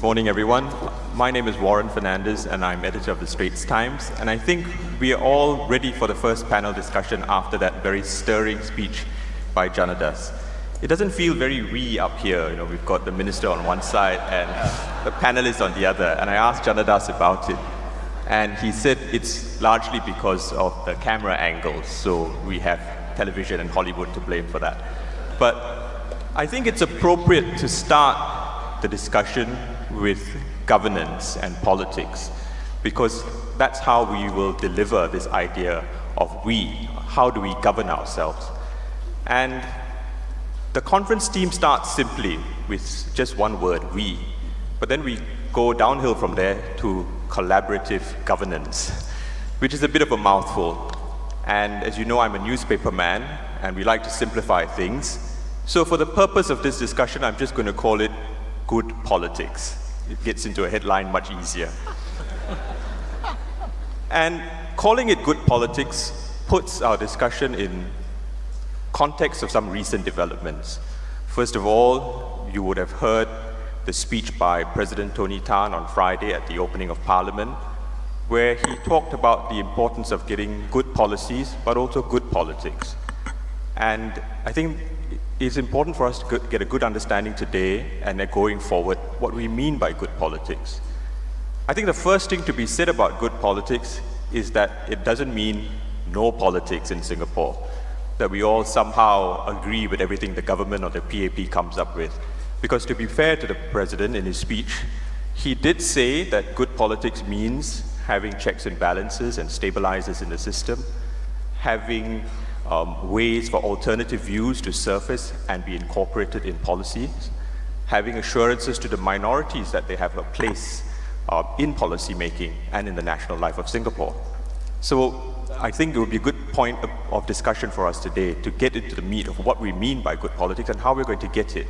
morning, everyone. My name is Warren Fernandez, and I'm editor of the Straits Times. And I think we are all ready for the first panel discussion after that very stirring speech by Janadas. It doesn't feel very up here. You know, we've got the minister on one side and the panelists on the other. And I asked Janadas about it, and he said it's largely because of the camera angles. So we have television and Hollywood to blame for that. But I think it's appropriate to start the discussion with governance and politics, because that's how we will deliver this idea of how do we govern ourselves. And the conference team starts simply with just one word, we. But then we go downhill from there to collaborative governance, which is a bit of a mouthful. And as you know, I'm a newspaper man, and we like to simplify things. So for the purpose of this discussion, I'm just going to call it good politics. It gets into a headline much easier. And calling it good politics puts our discussion in context of some recent developments. First of all, you would have heard the speech by President Tony Tan on Friday at the opening of Parliament, where he talked about the importance of getting good policies, but also good politics. And I think it's important for us to get a good understanding today and then going forward what we mean by good politics. I think the first thing to be said about good politics is that it doesn't mean no politics in Singapore, that we all somehow agree with everything the government or the PAP comes up with. Because to be fair to the President in his speech, he did say that good politics means having checks and balances and stabilizers in the system, having ways for alternative views to surface and be incorporated in policies, having assurances to the minorities that they have a place in policy making and in the national life of Singapore. So I think it would be a good point of discussion for us today to get into the meat of what we mean by good politics and how we're going to get it.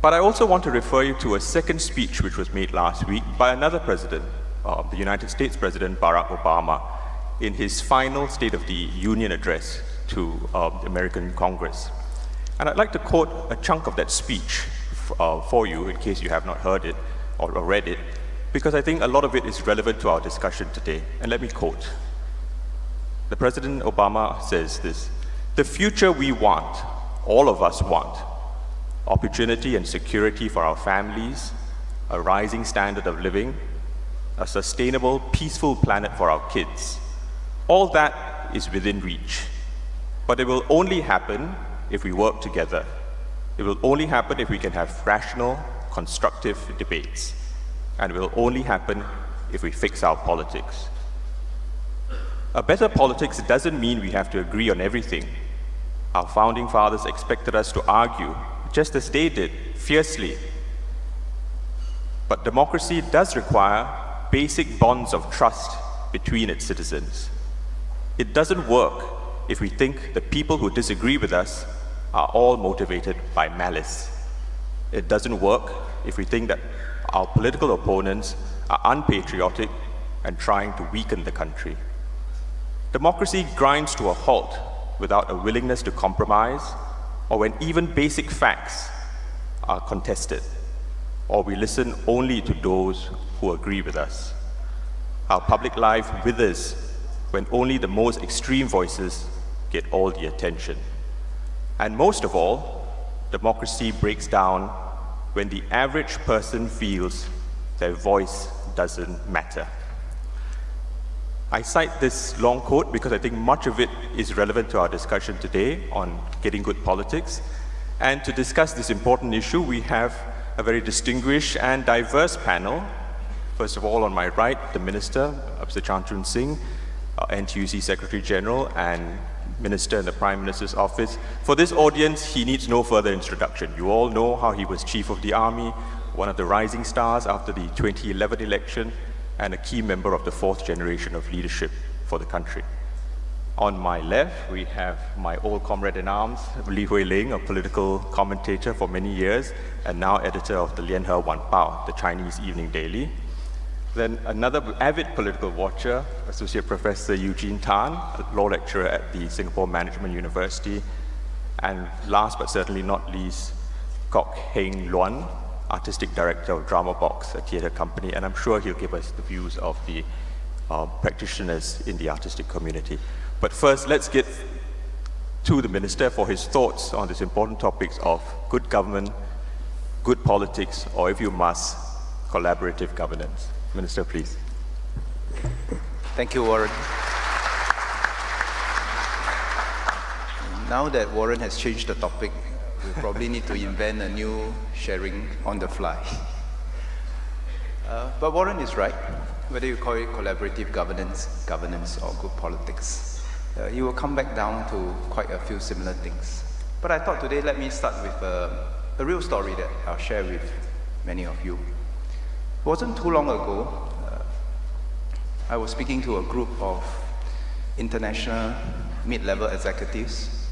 But I also want to refer you to a second speech which was made last week by another president, the United States President Barack Obama, in his final State of the Union address to the American Congress. And I'd like to quote a chunk of that speech for you in case you have not heard it or read it, because I think a lot of it is relevant to our discussion today. And let me quote. The President Obama says this: "The future we want, all of us want, opportunity and security for our families, a rising standard of living, a sustainable, peaceful planet for our kids. All that is within reach. But it will only happen if we work together. It will only happen if we can have rational, constructive debates. And it will only happen if we fix our politics." A better politics doesn't mean we have to agree on everything. Our founding fathers expected us to argue, just as they did, fiercely. But democracy does require basic bonds of trust between its citizens. It doesn't work if we think the people who disagree with us are all motivated by malice. It doesn't work if we think that our political opponents are unpatriotic and trying to weaken the country. Democracy grinds to a halt without a willingness to compromise, or when even basic facts are contested, or we listen only to those who agree with us. Our public life withers when only the most extreme voices get all the attention. And most of all, democracy breaks down when the average person feels their voice doesn't matter. I cite this long quote because I think much of it is relevant to our discussion today on getting good politics. And to discuss this important issue, we have a very distinguished and diverse panel. First of all, on my right, the Minister, Mr. Chanchun Singh, NTUC Secretary General and Minister in the Prime Minister's Office. For this audience, he needs no further introduction. You all know how he was Chief of the Army, one of the rising stars after the 2011 election, and a key member of the fourth generation of leadership for the country. On my left, we have my old comrade-in-arms, Li Huiling, a political commentator for many years, and now editor of the Lianhe Wanpao, the Chinese evening daily. Then another avid political watcher, Associate Professor Eugene Tan, a law lecturer at the Singapore Management University. And last but certainly not least, Kok Heng Luan, Artistic Director of Drama Box, a theatre company, and I'm sure he'll give us the views of the practitioners in the artistic community. But first, let's get to the Minister for his thoughts on these important topics of good government, good politics, or if you must, collaborative governance. Minister, please. Thank you, Warren. Now that Warren has changed the topic, we probably need to invent a new sharing on the fly. But Warren is right. Whether you call it collaborative governance, or good politics, you will come back down to quite a few similar things. But I thought today, let me start with a real story that I'll share with many of you. It wasn't too long ago, I was speaking to a group of international mid-level executives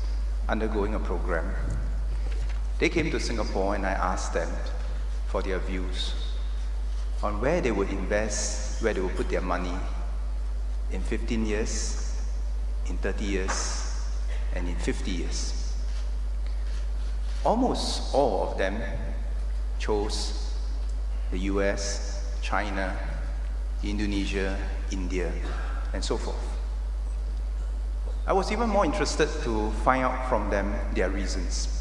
undergoing a program. They came to Singapore and I asked them for their views on where they would invest, where they would put their money in 15 years, in 30 years, and in 50 years. Almost all of them chose the US, China, Indonesia, India, and so forth. I was even more interested to find out from them their reasons.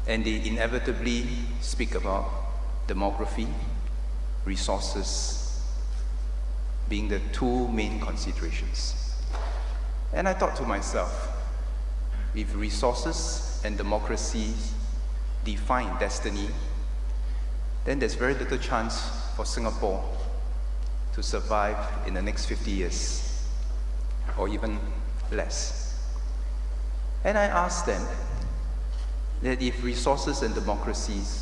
And they inevitably speak about demography, resources, being the two main considerations. And I thought to myself, if resources and democracy define destiny, then there's very little chance for Singapore to survive in the next 50 years, or even less. And I asked them that if resources and demographics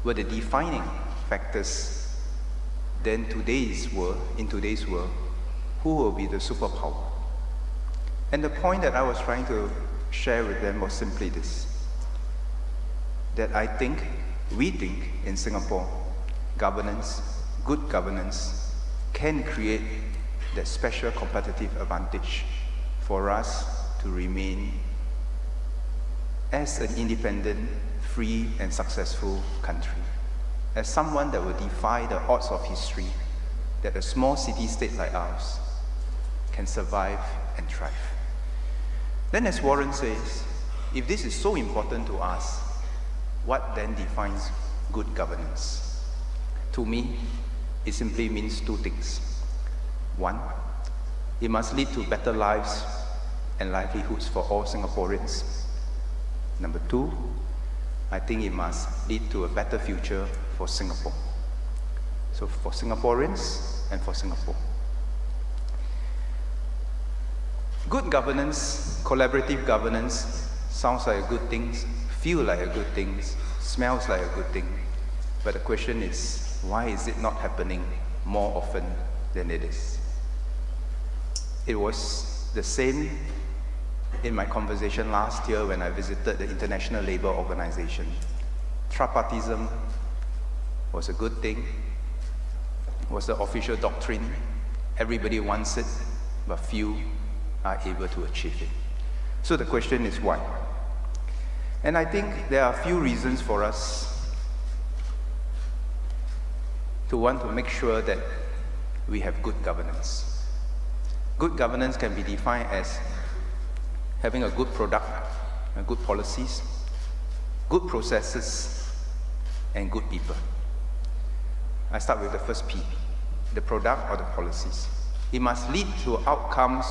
were the defining factors, then in today's world, who will be the superpower? And the point that I was trying to share with them was simply this, that we think in Singapore, governance, good governance, can create that special competitive advantage for us to remain as an independent, free, and successful country, as someone that will defy the odds of history, that a small city-state like ours can survive and thrive. Then, as Warren says, if this is so important to us, what then defines good governance? To me, it simply means two things. One, it must lead to better lives and livelihoods for all Singaporeans. Number two, I think it must lead to a better future for Singapore. So for Singaporeans and for Singapore. Good governance, collaborative governance, sounds like a good thing, feel like a good thing, smells like a good thing. But the question is, why is it not happening more often than it is? It was the same in my conversation last year when I visited the International Labour Organization. Tripartism was a good thing, was the official doctrine. Everybody wants it, but few are able to achieve it. So the question is why? And I think there are a few reasons for us to want to make sure that we have good governance. Good governance can be defined as having a good product, good policies, good processes, and good people. I start with the first P, the product or the policies. It must lead to outcomes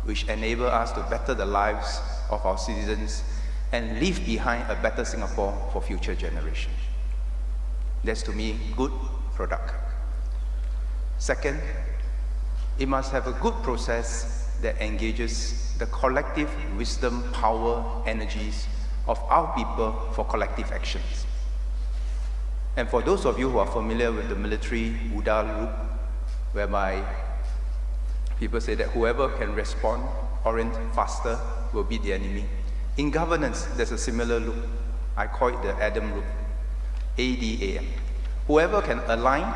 which enable us to better the lives of our citizens and leave behind a better Singapore for future generations. That's, to me, good product. Second, it must have a good process that engages the collective wisdom, power, energies of our people for collective actions. And for those of you who are familiar with the military UDA loop, whereby people say that whoever can respond, orient faster, will beat the enemy. In governance, there's a similar loop. I call it the ADAM loop, ADAM. Whoever can align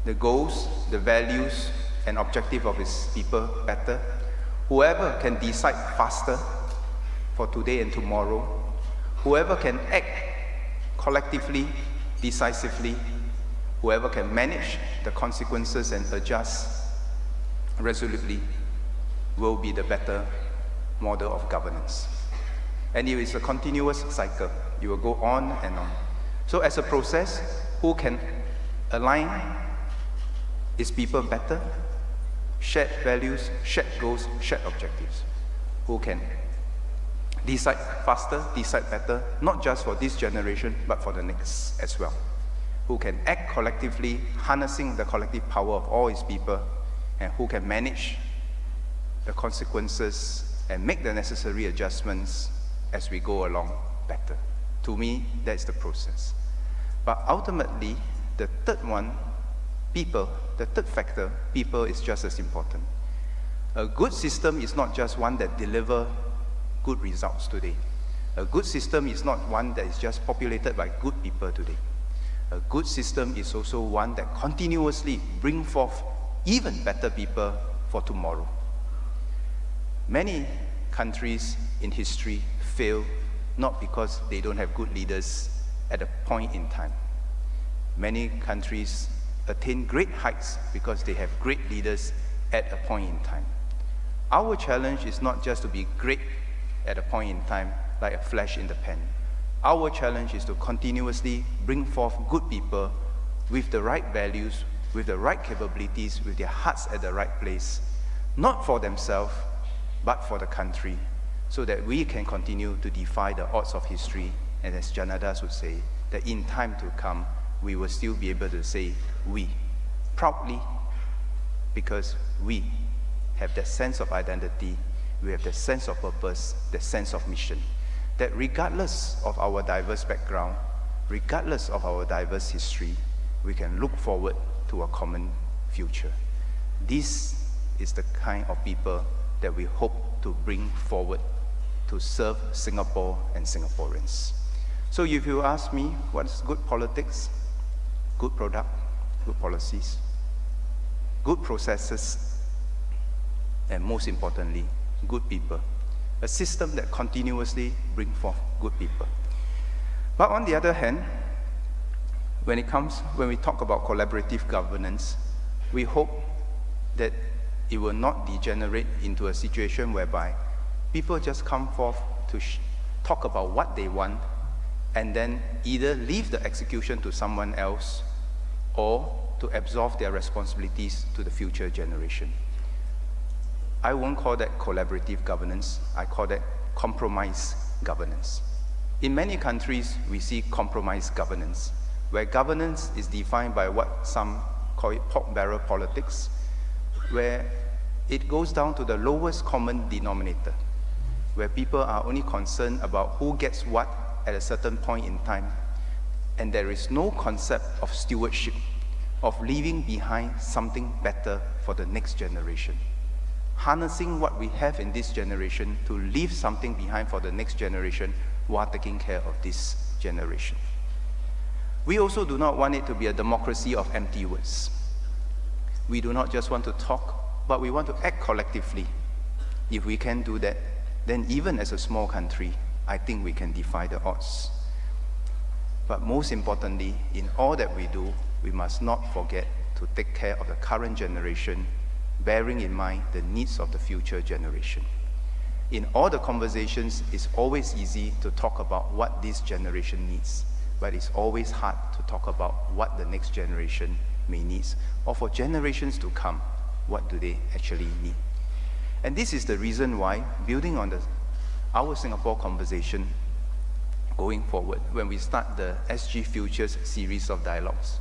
the goals, the values, and objective of his people better, whoever can decide faster for today and tomorrow, Whoever can act collectively, decisively, whoever can manage the consequences and adjust resolutely will be the better model of governance. And it is a continuous cycle. You will go on and on. So as a process, who can align its people better, shared values, shared goals, shared objectives? Who can decide faster, decide better, not just for this generation, but for the next as well? Who can act collectively, harnessing the collective power of all its people, and who can manage the consequences and make the necessary adjustments as we go along better. To me, that's the process. But ultimately, the third one, people, the third factor, people, is just as important. A good system is not just one that delivers good results today. A good system is not one that is just populated by good people today. A good system is also one that continuously brings forth even better people for tomorrow. Many countries in history fail not because they don't have good leaders at a point in time. Many countries attain great heights because they have great leaders at a point in time. Our challenge is not just to be great at a point in time, like a flash in the pan. Our challenge is to continuously bring forth good people with the right values, with the right capabilities, with their hearts at the right place, not for themselves, but for the country, so that we can continue to defy the odds of history, and as Janadas would say, that in time to come, we will still be able to say we, proudly, because we have that sense of identity, we have that sense of purpose, that sense of mission, that regardless of our diverse background, regardless of our diverse history, we can look forward to a common future. This is the kind of people that we hope to bring forward to serve Singapore and Singaporeans. So if you ask me what's good politics, good product, good policies, good processes, and most importantly, good people. A system that continuously brings forth good people. But on the other hand, when we talk about collaborative governance, we hope that it will not degenerate into a situation whereby people just come forth to talk about what they want and then either leave the execution to someone else or to absolve their responsibilities to the future generation. I won't call that collaborative governance, I call that compromise governance. In many countries, we see compromise governance, where governance is defined by what some call it pork barrel politics, where it goes down to the lowest common denominator, where people are only concerned about who gets what at a certain point in time, and there is no concept of stewardship, of leaving behind something better for the next generation. Harnessing what we have in this generation to leave something behind for the next generation while taking care of this generation. We also do not want it to be a democracy of empty words. We do not just want to talk, but we want to act collectively. If we can do that, then even as a small country, I think we can defy the odds. But most importantly, in all that we do, we must not forget to take care of the current generation, bearing in mind the needs of the future generation. In all the conversations, it's always easy to talk about what this generation needs, but it's always hard to talk about what the next generation may need, or for generations to come, what do they actually need. And this is the reason why, building on our Singapore conversation going forward, when we start the SG Futures series of dialogues,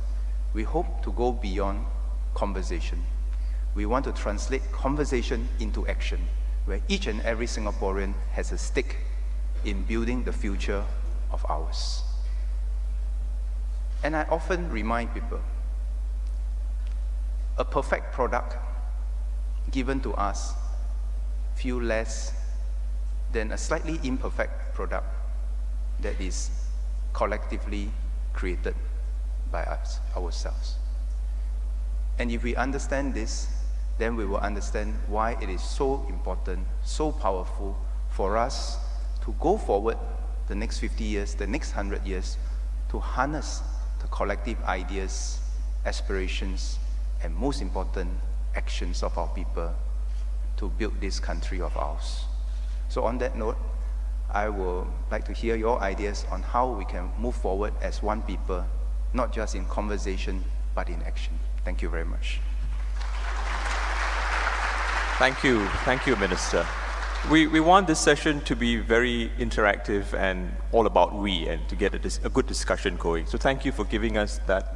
we hope to go beyond conversation. We want to translate conversation into action, where each and every Singaporean has a stake in building the future of ours. And I often remind people, a perfect product given to us feels less than a slightly imperfect product that is collectively created by us, ourselves. And if we understand this, then we will understand why it is so important, so powerful for us to go forward the next 50 years, the next 100 years, to harness the collective ideas, aspirations, and most important, actions of our people to build this country of ours. So on that note, I would like to hear your ideas on how we can move forward as one people, not just in conversation, but in action. Thank you very much. Thank you, Minister. We want this session to be very interactive and all about we, and to get a good discussion going. So thank you for giving us that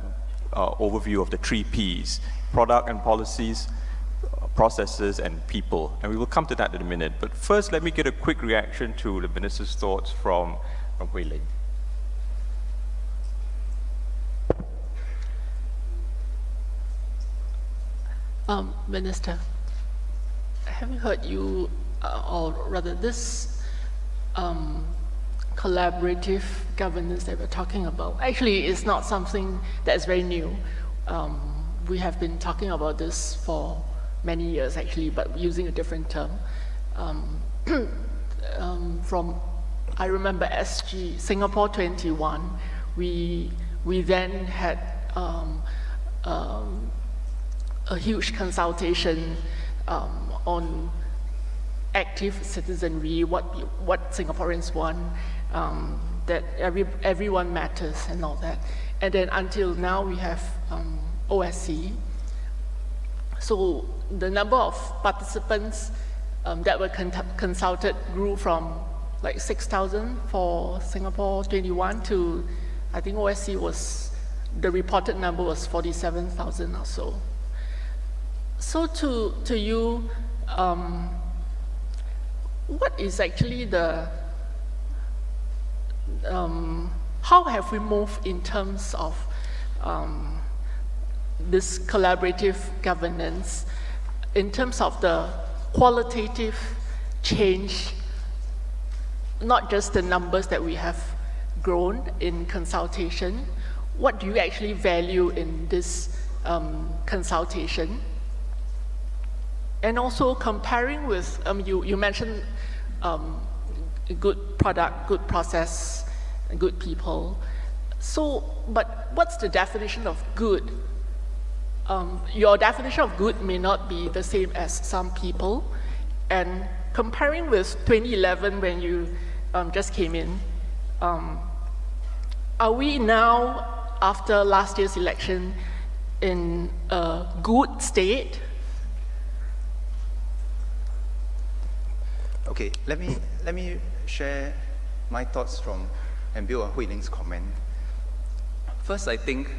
overview of the 3 Ps: product and policies, processes, and people. And we will come to that in a minute. But first, let me get a quick reaction to the Minister's thoughts from Hui Ling. Minister, having heard you, or rather this collaborative governance that we're talking about, actually is not something that is very new. We have been talking about this for many years actually, but using a different term. I remember SG, Singapore 21, we then had a huge consultation on active citizenry, what Singaporeans want, that everyone matters and all that. And then until now we have OSC. So the number of participants that were consulted grew from like 6,000 for Singapore 21 to, I think OSC was, the reported number was 47,000 or so. So to you, what is actually the, how have we moved in terms of this collaborative governance, in terms of the qualitative change, not just the numbers that we have grown in consultation? What do you actually value in this consultation? And also comparing with, you mentioned good product, good process, good people. So, but what's the definition of good? Your definition of good may not be the same as some people. And comparing with 2011 when you just came in, are we now, after last year's election, in a good state? Okay, let me share my thoughts from and build on Hui Ling's comment. First, I think,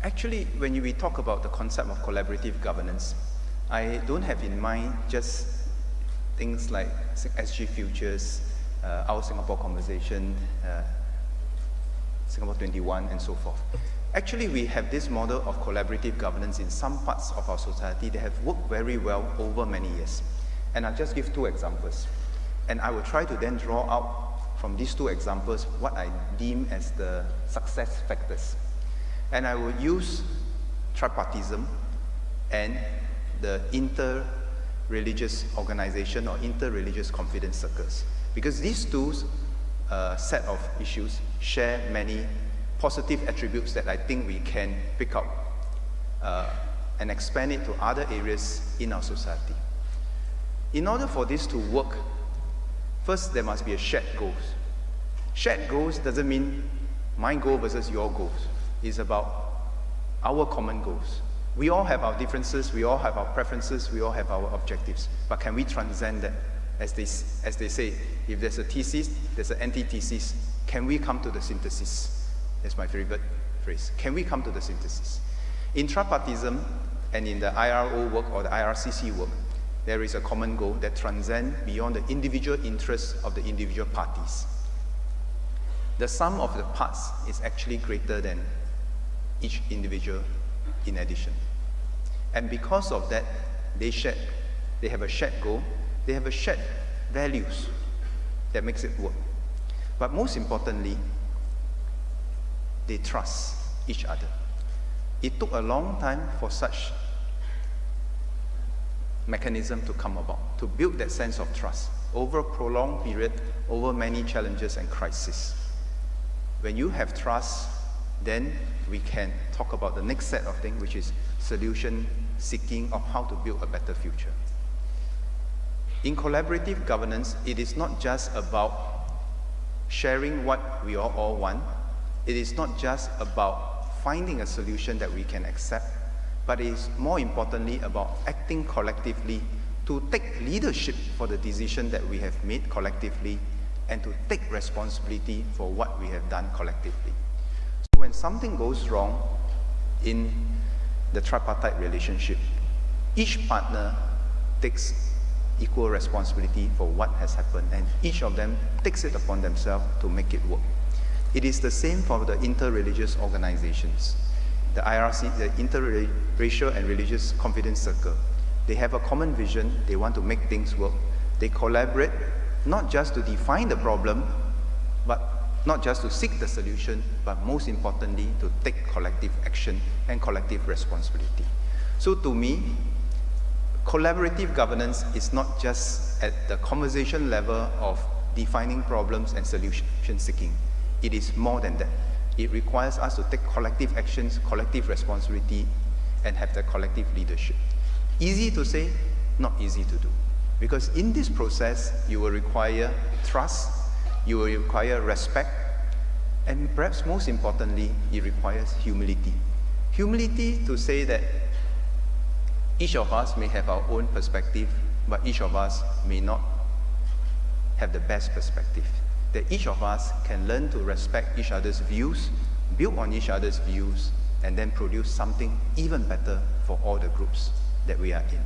actually, when we talk about the concept of collaborative governance, I don't have in mind just things like SG Futures, Our Singapore Conversation, Singapore 21, and so forth. Actually, we have this model of collaborative governance in some parts of our society that have worked very well over many years. And I'll just give 2 examples. And I will try to then draw out from these 2 examples what I deem as the success factors. And I will use tripartism and the inter-religious organization or inter-religious confidence circles. Because these 2 set of issues share many positive attributes that I think we can pick up and expand it to other areas in our society. In order for this to work, first there must be a shared goals. Shared goals doesn't mean my goal versus your goals. It's about our common goals. We all have our differences, we all have our preferences, we all have our objectives. But can we transcend that? As they say, if there's a thesis, there's an antithesis. Can we come to the synthesis? That's my favorite phrase. Can we come to the synthesis? In tripartism and in the IRO work or the IRCC work, there is a common goal that transcends beyond the individual interests of the individual parties. The sum of the parts is actually greater than each individual in addition. And because of that, they have a shared goal, they have a shared values that makes it work. But most importantly, they trust each other. It took a long time for such mechanism to come about, to build that sense of trust over a prolonged period, over many challenges and crises. When you have trust, then we can talk about the next set of things, which is solution seeking of how to build a better future. In collaborative governance, it is not just about sharing what we all want. It is not just about finding a solution that we can accept, but it is more importantly about acting collectively to take leadership for the decision that we have made collectively and to take responsibility for what we have done collectively. So when something goes wrong in the tripartite relationship, each partner takes equal responsibility for what has happened, and each of them takes it upon themselves to make it work. It is the same for the inter-religious organizations. The IRC, the Interracial and Religious Confidence Circle, they have a common vision, they want to make things work. They collaborate, not just to define the problem, but not just to seek the solution, but most importantly, to take collective action and collective responsibility. So to me, collaborative governance is not just at the conversation level of defining problems and solution seeking. It is more than that. It requires us to take collective actions, collective responsibility, and have the collective leadership. Easy to say, not easy to do. Because in this process, you will require trust, you will require respect, and perhaps most importantly, it requires humility. Humility to say that each of us may have our own perspective, but each of us may not have the best perspective. That each of us can learn to respect each other's views, build on each other's views, and then produce something even better for all the groups that we are in.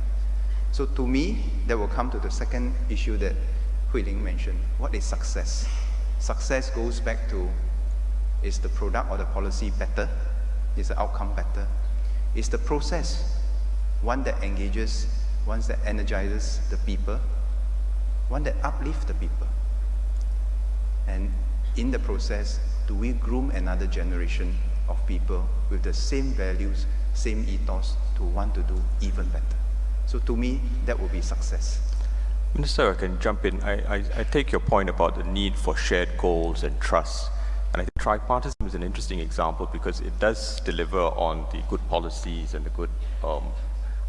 So to me, that will come to the second issue that Hui Ling mentioned. What is success? Success goes back to, is the product or the policy better? Is the outcome better? Is the process one that engages, one that energizes the people, one that uplifts the people? And in the process, do we groom another generation of people with the same values, same ethos to want to do even better? So to me, that will be success. Minister, I can jump in. I take your point about the need for shared goals and trust. And I think tripartism is an interesting example because it does deliver on the good policies and the good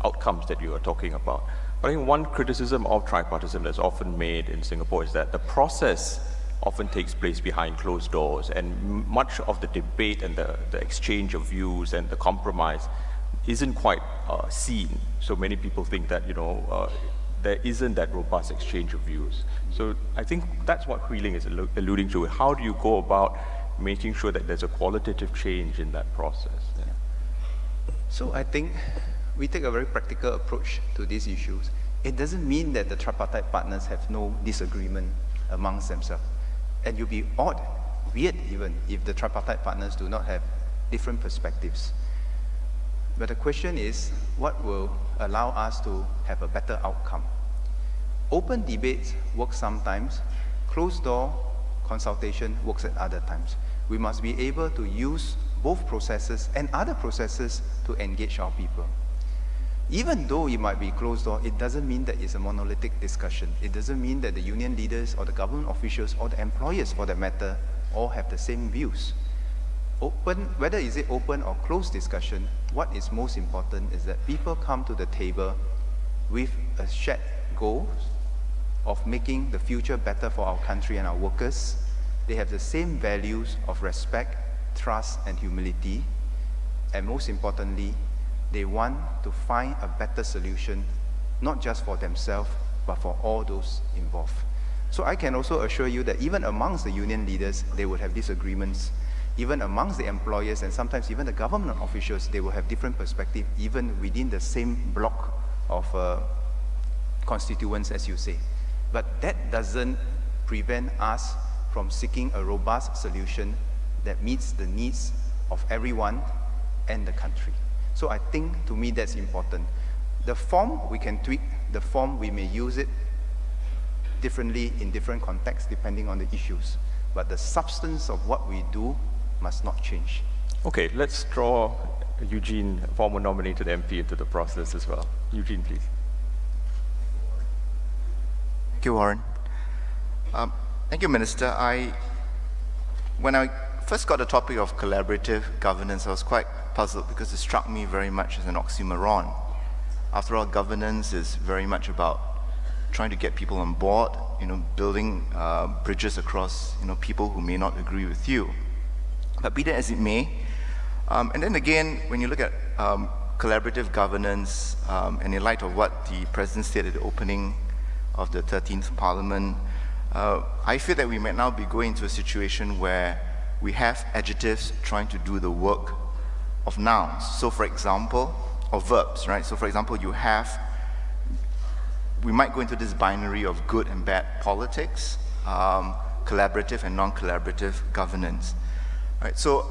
outcomes that you are talking about. But I think one criticism of tripartism that's often made in Singapore is that the process often takes place behind closed doors, and much of the debate and the exchange of views and the compromise isn't quite seen. So many people think that, there isn't that robust exchange of views. So I think that's what Hui Ling is alluding to. How do you go about making sure that there's a qualitative change in that process? Yeah. So I think we take a very practical approach to these issues. It doesn't mean that the tripartite partners have no disagreement amongst themselves. And you'll be odd, weird even, if the tripartite partners do not have different perspectives. But the question is, what will allow us to have a better outcome? Open debates work sometimes, closed door consultation works at other times. We must be able to use both processes and other processes to engage our people. Even though it might be closed door, it doesn't mean that it's a monolithic discussion. It doesn't mean that the union leaders or the government officials or the employers, for that matter, all have the same views. Open, whether is it open or closed discussion, what is most important is that people come to the table with a shared goal of making the future better for our country and our workers. They have the same values of respect, trust, and humility. And most importantly, they want to find a better solution, not just for themselves, but for all those involved. So I can also assure you that even amongst the union leaders, they would have disagreements. Even amongst the employers and sometimes even the government officials, they will have different perspectives, even within the same block of constituents, as you say. But that doesn't prevent us from seeking a robust solution that meets the needs of everyone and the country. So I think, to me, that's important. The form, we can tweak. The form, we may use it differently in different contexts, depending on the issues. But the substance of what we do must not change. Okay, let's draw Eugene, former nominated MP, into the process as well. Eugene, please. you, Warren. Thank you, Minister. When I first got the topic of collaborative governance, I was quite puzzled because it struck me very much as an oxymoron. After all, governance is very much about trying to get people on board, building bridges across, people who may not agree with you. But be that as it may, and then again, when you look at collaborative governance, and in light of what the President said at the opening of the 13th Parliament, I feel that we might now be going into a situation where we have adjectives trying to do the work of nouns. So for example, or verbs, right? So for example, we might go into this binary of good and bad politics, collaborative and non-collaborative governance. Right? So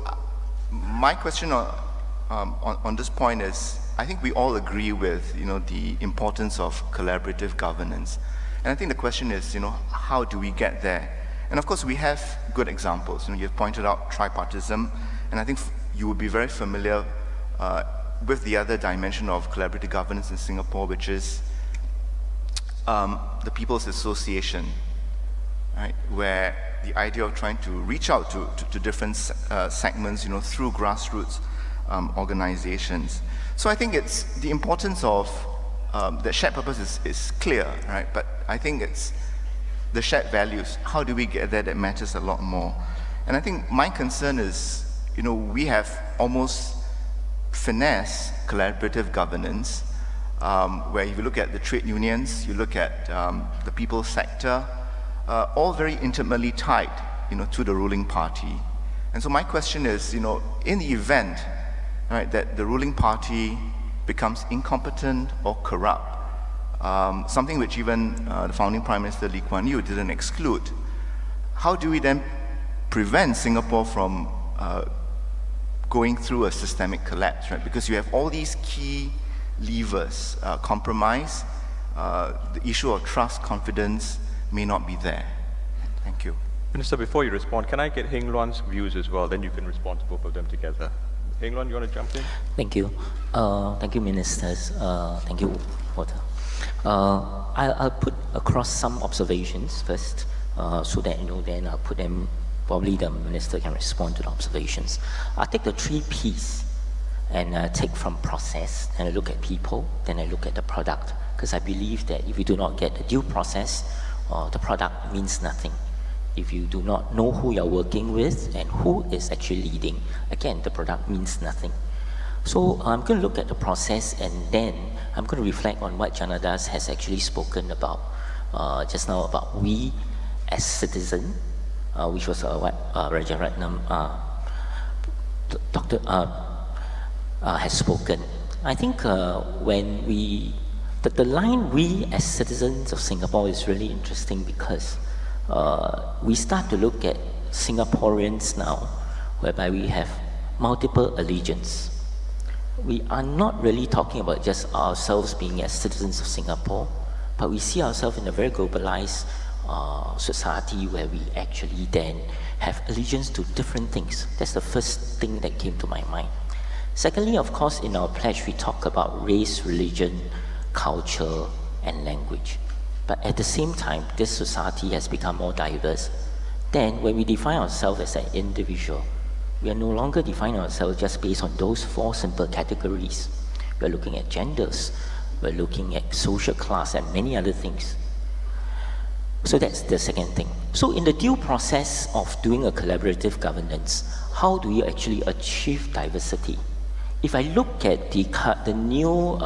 my question on this point is, I think we all agree with the importance of collaborative governance. And I think the question is, how do we get there? And of course, we have good examples. You've pointed out tripartism, and I think you would be very familiar with the other dimension of collaborative governance in Singapore, which is the People's Association, right? Where the idea of trying to reach out to different segments, through grassroots organizations. So I think it's the importance of the shared purpose is clear, right? But I think it's the shared values. How do we get there? That matters a lot more. And I think my concern is, we have almost finesse collaborative governance, where if you look at the trade unions, you look at the people's sector, all very intimately tied, to the ruling party. And so my question is, in the event, right, that the ruling party becomes incompetent or corrupt, something which even the founding Prime Minister Lee Kuan Yew didn't exclude, how do we then prevent Singapore from going through a systemic collapse, right? Because you have all these key levers, compromise, the issue of trust, confidence may not be there. Thank you. Minister, before you respond, can I get Heng Luan's views as well? Then you can respond to both of them together. Heng Luan, you want to jump in? Thank you. Thank you, ministers. Thank you, Walter. I'll put across some observations first, so that then I'll put them. Probably the minister can respond to the observations. I'll take the 3 Ps and take from process, and I look at people, then I look at the product, because I believe that if you do not get the due process, the product means nothing. If you do not know who you're working with and who is actually leading, again, the product means nothing. So I'm going to look at the process, and then I'm going to reflect on what Janadas has actually spoken about just now, about we as citizens, which was what Rajaratnam Dr. has spoken. I think when the line "we as citizens of Singapore" is really interesting, because we start to look at Singaporeans now, whereby we have multiple allegiance. We are not really talking about just ourselves being as citizens of Singapore, but we see ourselves in a very globalized society where we actually then have allegiance to different things. That's the first thing that came to my mind. Secondly, of course, in our pledge, we talk about race, religion, culture, and language. But at the same time, this society has become more diverse. Then, when we define ourselves as an individual, we are no longer defining ourselves just based on those 4 simple categories. We're looking at genders, we're looking at social class, and many other things. So that's the second thing. So in the due process of doing a collaborative governance, how do we actually achieve diversity? If I look at the new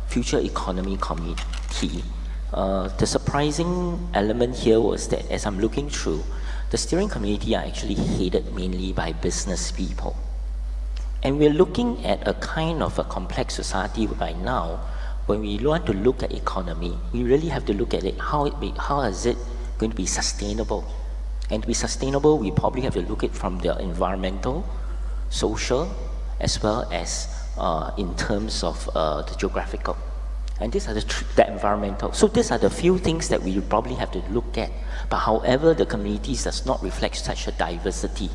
Future Economy Committee, the surprising element here was that as I'm looking through, the steering committee are actually headed mainly by business people. And we're looking at a kind of a complex society whereby now, when we want to look at economy, we really have to look at it, how is it going to be sustainable? And to be sustainable, we probably have to look at it from the environmental, social, as well as in terms of the geographical. And these are the environmental. So these are the few things that we probably have to look at. But however, the communities does not reflect such a diversity.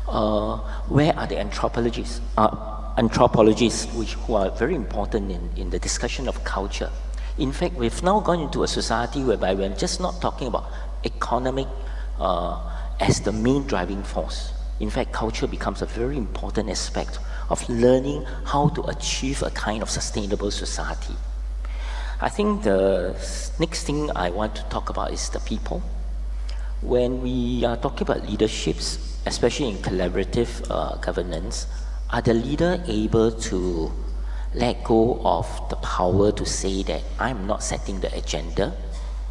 Where are the anthropologists? Anthropologists who are very important in the discussion of culture. In fact, we've now gone into a society whereby we're just not talking about economic as the main driving force. In fact, culture becomes a very important aspect of learning how to achieve a kind of sustainable society. I think the next thing I want to talk about is the people. When we are talking about leaderships, especially in collaborative governance, are the leader able to let go of the power to say that I'm not setting the agenda,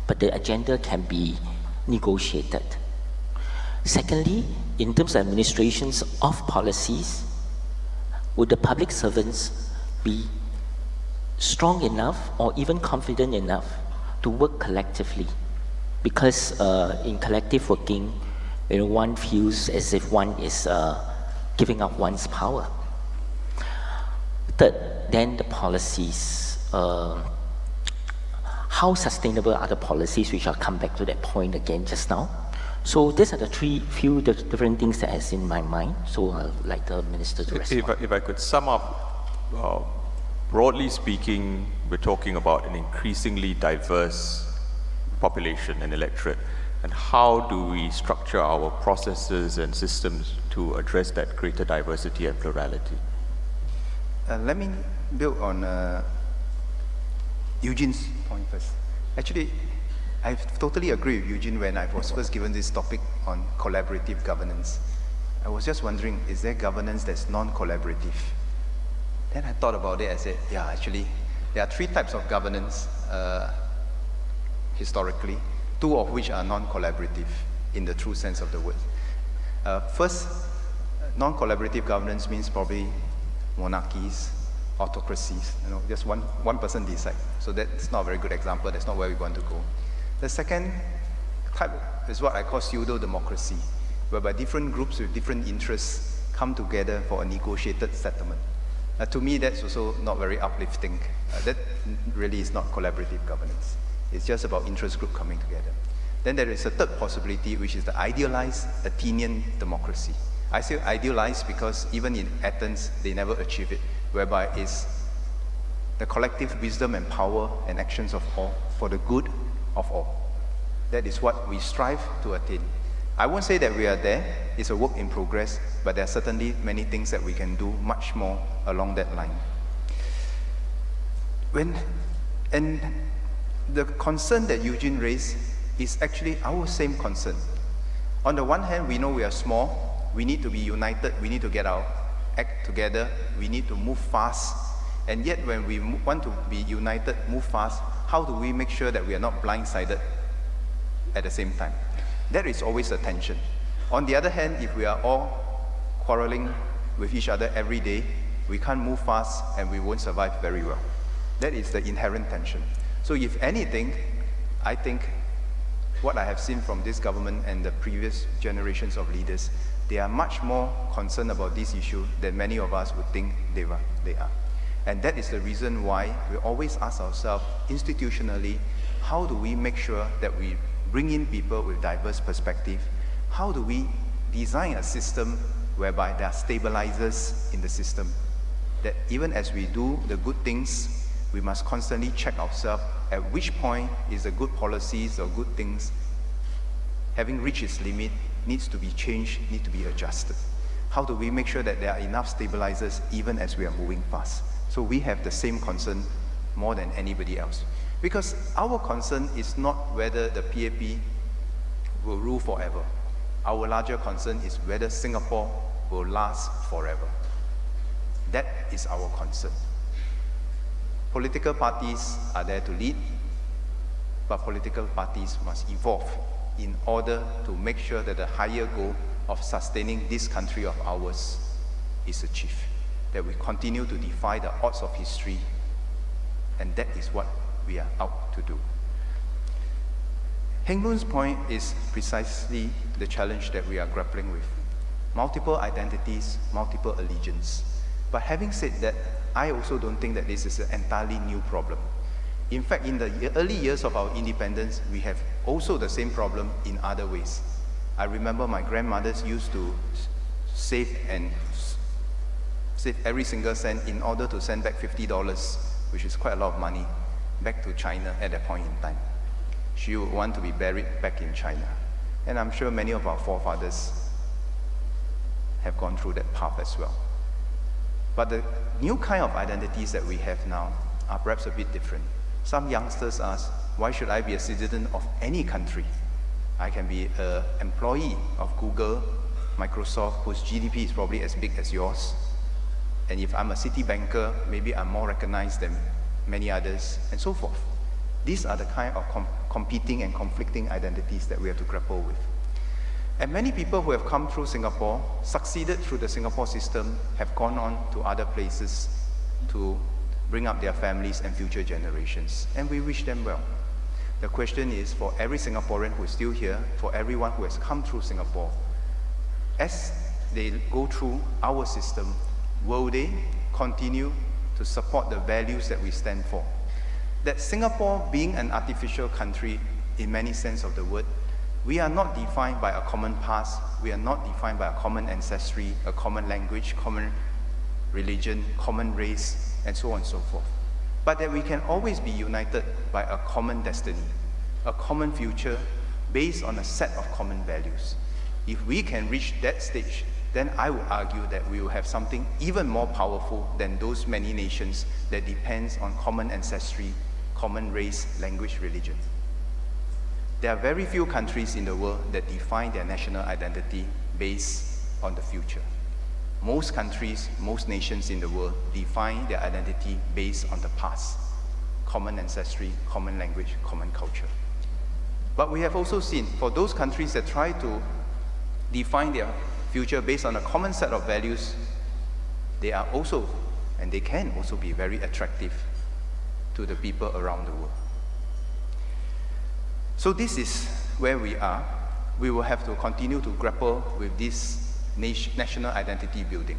but the agenda can be negotiated? Secondly, in terms of administrations of policies, would the public servants be strong enough or even confident enough to work collectively? Because in collective working, one feels as if one is giving up one's power. Third, then the policies. How sustainable are the policies? We shall come back to that point again just now. So these are the few different things that is in my mind. So I'd like the Minister to respond. If I could sum up, broadly speaking, we're talking about an increasingly diverse population and electorate. And how do we structure our processes and systems to address that greater diversity and plurality? Let me build on Eugene's point first. Actually, I totally agree with Eugene when I was first given this topic on collaborative governance. I was just wondering, is there governance that's non-collaborative? Then I thought about it, I said, yeah, actually, there are three types of governance historically, two of which are non-collaborative in the true sense of the word. First, non-collaborative governance means probably monarchies, autocracies, just one person decides. So that's not a very good example, that's not where we want to go. The second type is what I call pseudo-democracy, whereby different groups with different interests come together for a negotiated settlement. To me, that's also not very uplifting. That really is not collaborative governance. It's just about interest group coming together. Then there is a third possibility, which is the idealized Athenian democracy. I say idealized because even in Athens, they never achieve it, whereby it's the collective wisdom and power and actions of all for the good of all. That is what we strive to attain. I won't say that we are there, it's a work in progress, but there are certainly many things that we can do much more along that line. And the concern that Eugene raised is actually our same concern. On the one hand, we know we are small, we need to be united, we need to get our act together, we need to move fast, and yet when we want to be united, move fast, how do we make sure that we are not blindsided at the same time? That is always a tension. On the other hand, if we are all quarreling with each other every day, we can't move fast and we won't survive very well. That is the inherent tension. So if anything, I think what I have seen from this government and the previous generations of leaders, they are much more concerned about this issue than many of us would think they are. And that is the reason why we always ask ourselves, institutionally, how do we make sure that we bring in people with diverse perspective? How do we design a system whereby there are stabilizers in the system? That even as we do the good things, we must constantly check ourselves at which point is the good policies or good things, having reached its limit, needs to be changed, need to be adjusted. How do we make sure that there are enough stabilizers even as we are moving fast? So we have the same concern more than anybody else. Because our concern is not whether the PAP will rule forever. Our larger concern is whether Singapore will last forever. That is our concern. Political parties are there to lead, but political parties must evolve in order to make sure that the higher goal of sustaining this country of ours is achieved. That we continue to defy the odds of history, and that is what we are out to do. Heng Loon's point is precisely the challenge that we are grappling with. Multiple identities, multiple allegiance. But having said that, I also don't think that this is an entirely new problem. In fact, in the early years of our independence, we have also the same problem in other ways. I remember my grandmothers used to save every single cent in order to send back $50, which is quite a lot of money, back to China at that point in time. She would want to be buried back in China. And I'm sure many of our forefathers have gone through that path as well. But the new kind of identities that we have now are perhaps a bit different. Some youngsters ask, why should I be a citizen of any country? I can be an employee of Google, Microsoft, whose GDP is probably as big as yours. And if I'm a city banker, maybe I'm more recognized than many others, and so forth. These are the kind of competing and conflicting identities that we have to grapple with. And many people who have come through Singapore, succeeded through the Singapore system, have gone on to other places to bring up their families and future generations. And we wish them well. The question is, for every Singaporean who is still here, for everyone who has come through Singapore, as they go through our system, will they continue to support the values that we stand for? That Singapore, being an artificial country in many sense of the word, we are not defined by a common past, we are not defined by a common ancestry, a common language, common religion, common race, and so on and so forth. But that we can always be united by a common destiny, a common future based on a set of common values. If we can reach that stage, then I would argue that we will have something even more powerful than those many nations that depends on common ancestry, common race, language, religion. There are very few countries in the world that define their national identity based on the future. Most countries, most nations in the world define their identity based on the past. Common ancestry, common language, common culture. But we have also seen, for those countries that try to define their future based on a common set of values, they are also, and they can also be very attractive to the people around the world. So this is where we are. We will have to continue to grapple with this national identity building.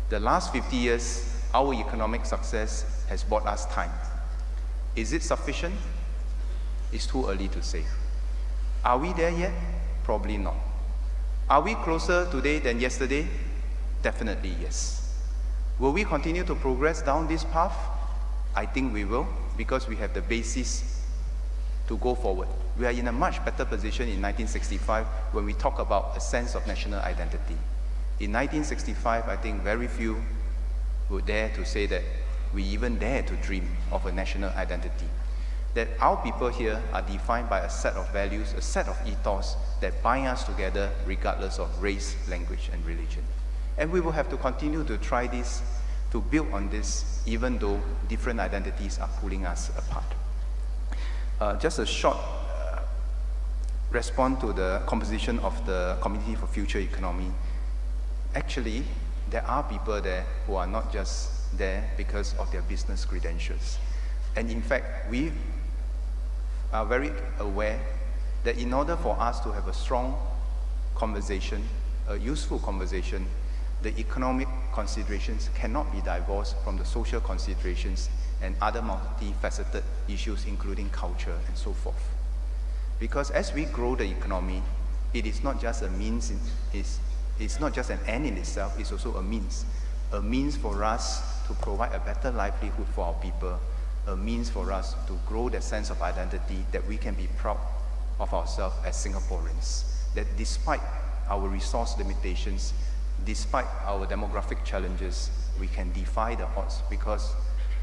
The last 50 years, our economic success has bought us time. Is it sufficient? It's too early to say. Are we there yet? Probably not. Are we closer today than yesterday? Definitely yes. Will we continue to progress down this path? I think we will, because we have the basis to go forward. We are in a much better position in 1965 when we talk about a sense of national identity. In 1965, I think very few would dare to say that we even dare to dream of a national identity. That our people here are defined by a set of values, a set of ethos that bind us together regardless of race, language, and religion. And we will have to continue to try this, to build on this, even though different identities are pulling us apart. Just a short response to the composition of the Committee for Future Economy. Actually, there are people there who are not just there because of their business credentials. And in fact, we are very aware that in order for us to have a strong conversation, a useful conversation, the economic considerations cannot be divorced from the social considerations and other multifaceted issues, including culture and so forth. Because as we grow the economy, it is not just a means, it's not just an end in itself, it's also a means for us to provide a better livelihood for our people, a means for us to grow the sense of identity that we can be proud of ourselves as Singaporeans. That despite our resource limitations, despite our demographic challenges, we can defy the odds because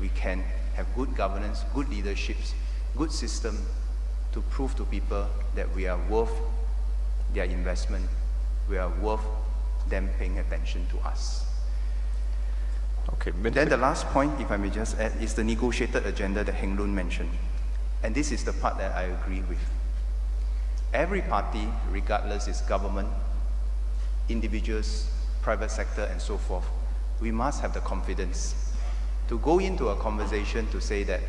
we can have good governance, good leaderships, good system to prove to people that we are worth their investment, we are worth them paying attention to us. Okay. Then the last point, if I may just add, is the negotiated agenda that Heng Loon mentioned. And this is the part that I agree with. Every party, regardless its government, individuals, private sector, and so forth, we must have the confidence to go into a conversation to say that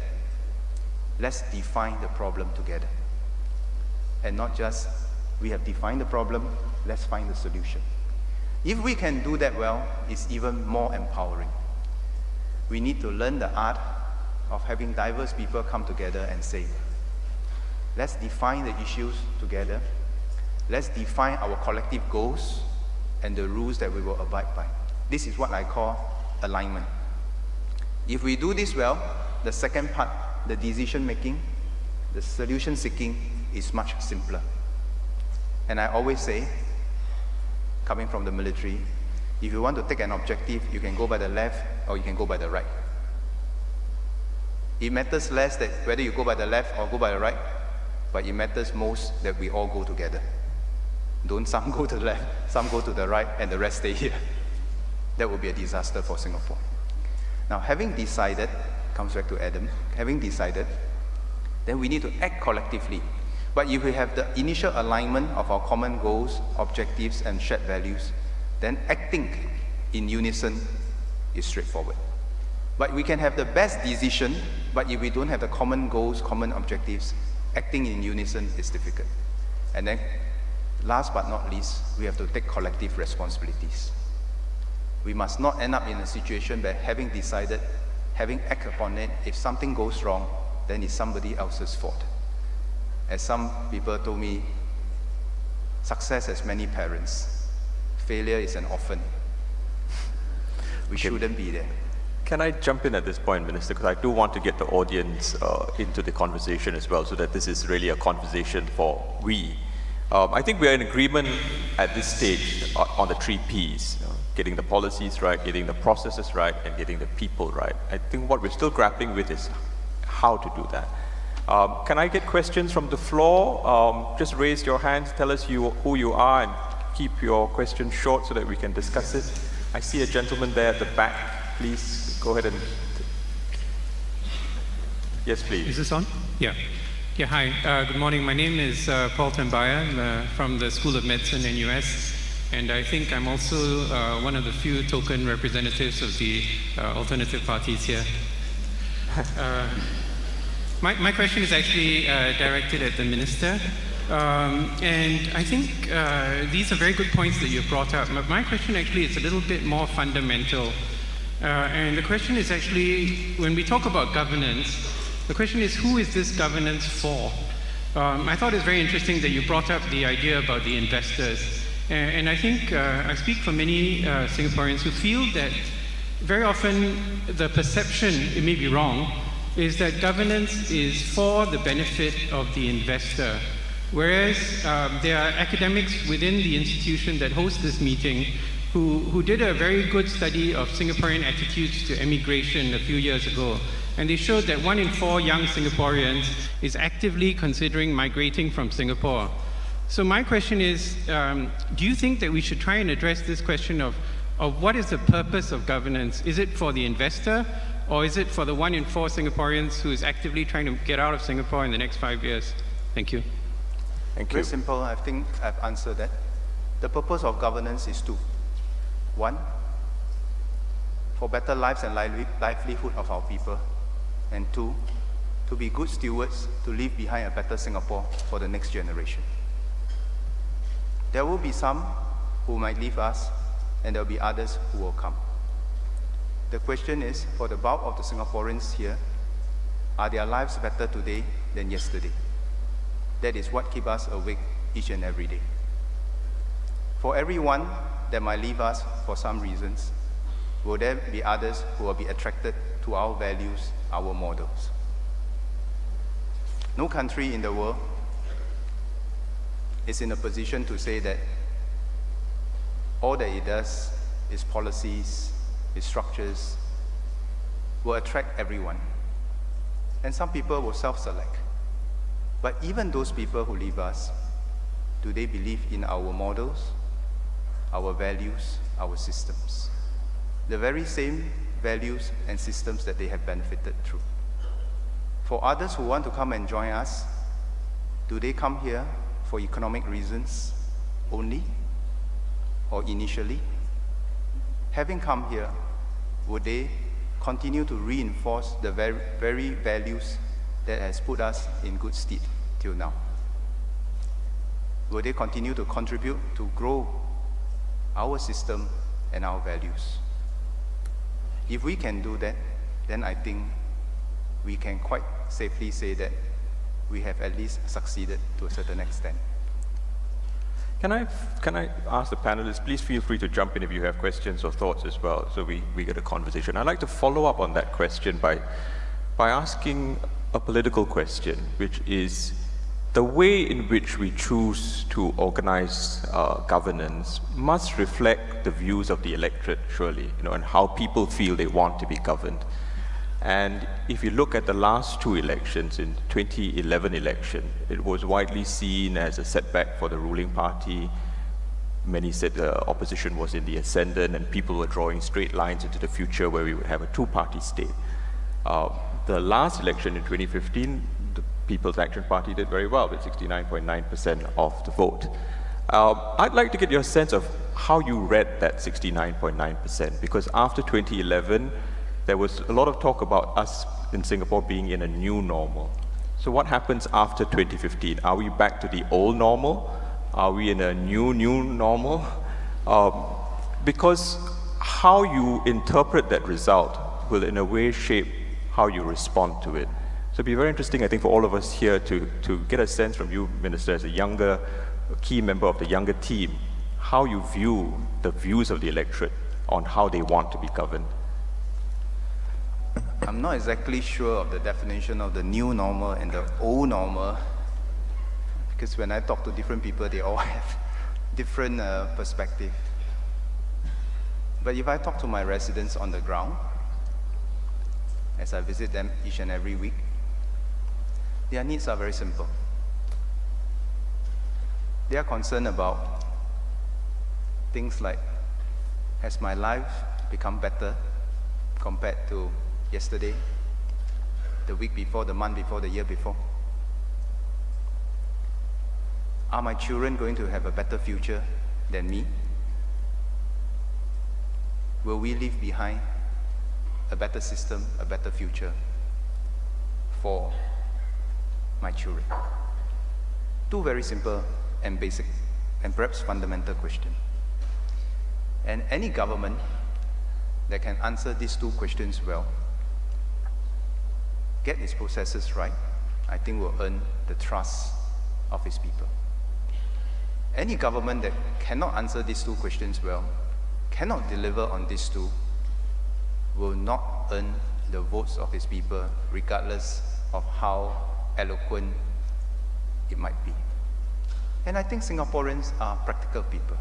let's define the problem together. And not just, we have defined the problem, let's find the solution. If we can do that well, it's even more empowering. We need to learn the art of having diverse people come together and say, let's define the issues together, let's define our collective goals and the rules that we will abide by. This is what I call alignment. If we do this well, the second part the decision making, the solution seeking is much simpler. And I always say, coming from the military, if you want to take an objective, you can go by the left or you can go by the right. It matters less that whether you go by the left or go by the right, but it matters most that we all go together. Don't some go to the left, some go to the right, and the rest stay here. That would be a disaster for Singapore. Now, having decided, comes back to Adam, having decided, then we need to act collectively. But if we have the initial alignment of our common goals, objectives, and shared values, then acting in unison is straightforward. But we can have the best decision, but if we don't have the common goals, common objectives, acting in unison is difficult. And then, last but not least, we have to take collective responsibilities. We must not end up in a situation where having decided, having acted upon it, if something goes wrong, then it's somebody else's fault. As some people told me, success has many parents. Failure is an orphan. We shouldn't be there. Can I jump in at this point, Minister? Because I do want to get the audience into the conversation as well, so that this is really a conversation for we. I think we are in agreement at this stage on the 3 Ps, getting the policies right, getting the processes right, and getting the people right. I think what we're still grappling with is how to do that. Can I get questions from the floor? Just raise your hands, tell us who you are, and keep your questions short so that we can discuss it. I see a gentleman there at the back. Please go ahead and... Yes, please. Is this on? Yeah. Yeah, hi. Good morning. My name is Paul Tambaya. I'm from the School of Medicine, NUS. And I think I'm also one of the few token representatives of the alternative parties here. My question is actually directed at the Minister. And I think these are very good points that you've brought up. My question actually is a little bit more fundamental. And the question is actually, when we talk about governance, the question is, who is this governance for? I thought it was very interesting that you brought up the idea about the investors. And I think I speak for many Singaporeans who feel that very often the perception, it may be wrong, is that governance is for the benefit of the investor. Whereas there are academics within the institution that host this meeting who did a very good study of Singaporean attitudes to emigration a few years ago. And they showed that 1 in 4 young Singaporeans is actively considering migrating from Singapore. So my question is, do you think that we should try and address this question of what is the purpose of governance? Is it for the investor, or is it for the 1 in 4 Singaporeans who is actively trying to get out of Singapore in the next 5 years? Thank you. Thank you. Very simple. I think I've answered that. The purpose of governance is 2. 1, for better lives and livelihood of our people. And 2, to be good stewards, to leave behind a better Singapore for the next generation. There will be some who might leave us, and there will be others who will come. The question is, for the bulk of the Singaporeans here, are their lives better today than yesterday? That is what keeps us awake each and every day. For everyone that might leave us for some reasons, will there be others who will be attracted to our values, our models? No country in the world is in a position to say that all that it does, its policies, its structures, will attract everyone. And some people will self-select. But even those people who leave us, do they believe in our models, our values, our systems? The very same values and systems that they have benefited through. For others who want to come and join us, do they come here for economic reasons only, or initially? Having come here, would they continue to reinforce the very values that has put us in good stead till now? Will they continue to contribute to grow our system and our values? If we can do that, then I think we can quite safely say that we have at least succeeded to a certain extent. Can I ask the panelists, please feel free to jump in if you have questions or thoughts as well, so we get a conversation. I'd like to follow up on that question by asking a political question, which is the way in which we choose to organize governance must reflect the views of the electorate, surely, and how people feel they want to be governed. And if you look at the last two elections, in 2011 election, it was widely seen as a setback for the ruling party. Many said the opposition was in the ascendant and people were drawing straight lines into the future where we would have a two-party state. The last election in 2015, the People's Action Party did very well with 69.9% of the vote. I'd like to get your sense of how you read that 69.9%, because after 2011, there was a lot of talk about us in Singapore being in a new normal. So what happens after 2015? Are we back to the old normal? Are we in a new normal? Because how you interpret that result will in a way shape how you respond to it. So it'd be very interesting, I think, for all of us here to get a sense from you, Minister, as a key member of the younger team, how you view the views of the electorate on how they want to be governed. I'm not exactly sure of the definition of the new normal and the old normal, because when I talk to different people, they all have different perspective. But if I talk to my residents on the ground, as I visit them each and every week, their needs are very simple. They are concerned about things like, has my life become better compared to yesterday, the week before, the month before, the year before? Are my children going to have a better future than me? Will we leave behind a better system, a better future for my children? Two very simple and basic and perhaps fundamental questions. And any government that can answer these two questions well, get its processes right, I think will earn the trust of its people. Any government that cannot answer these two questions well, cannot deliver on these two, will not earn the votes of its people, regardless of how eloquent it might be. And I think Singaporeans are practical people.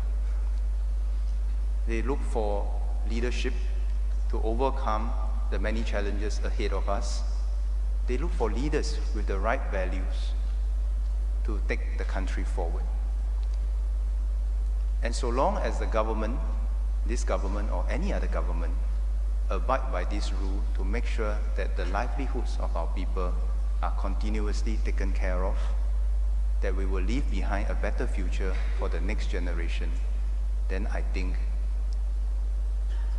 They look for leadership to overcome the many challenges ahead of us. They look for leaders with the right values to take the country forward. And so long as the government, this government or any other government, abide by this rule to make sure that the livelihoods of our people are continuously taken care of, that we will leave behind a better future for the next generation, then I think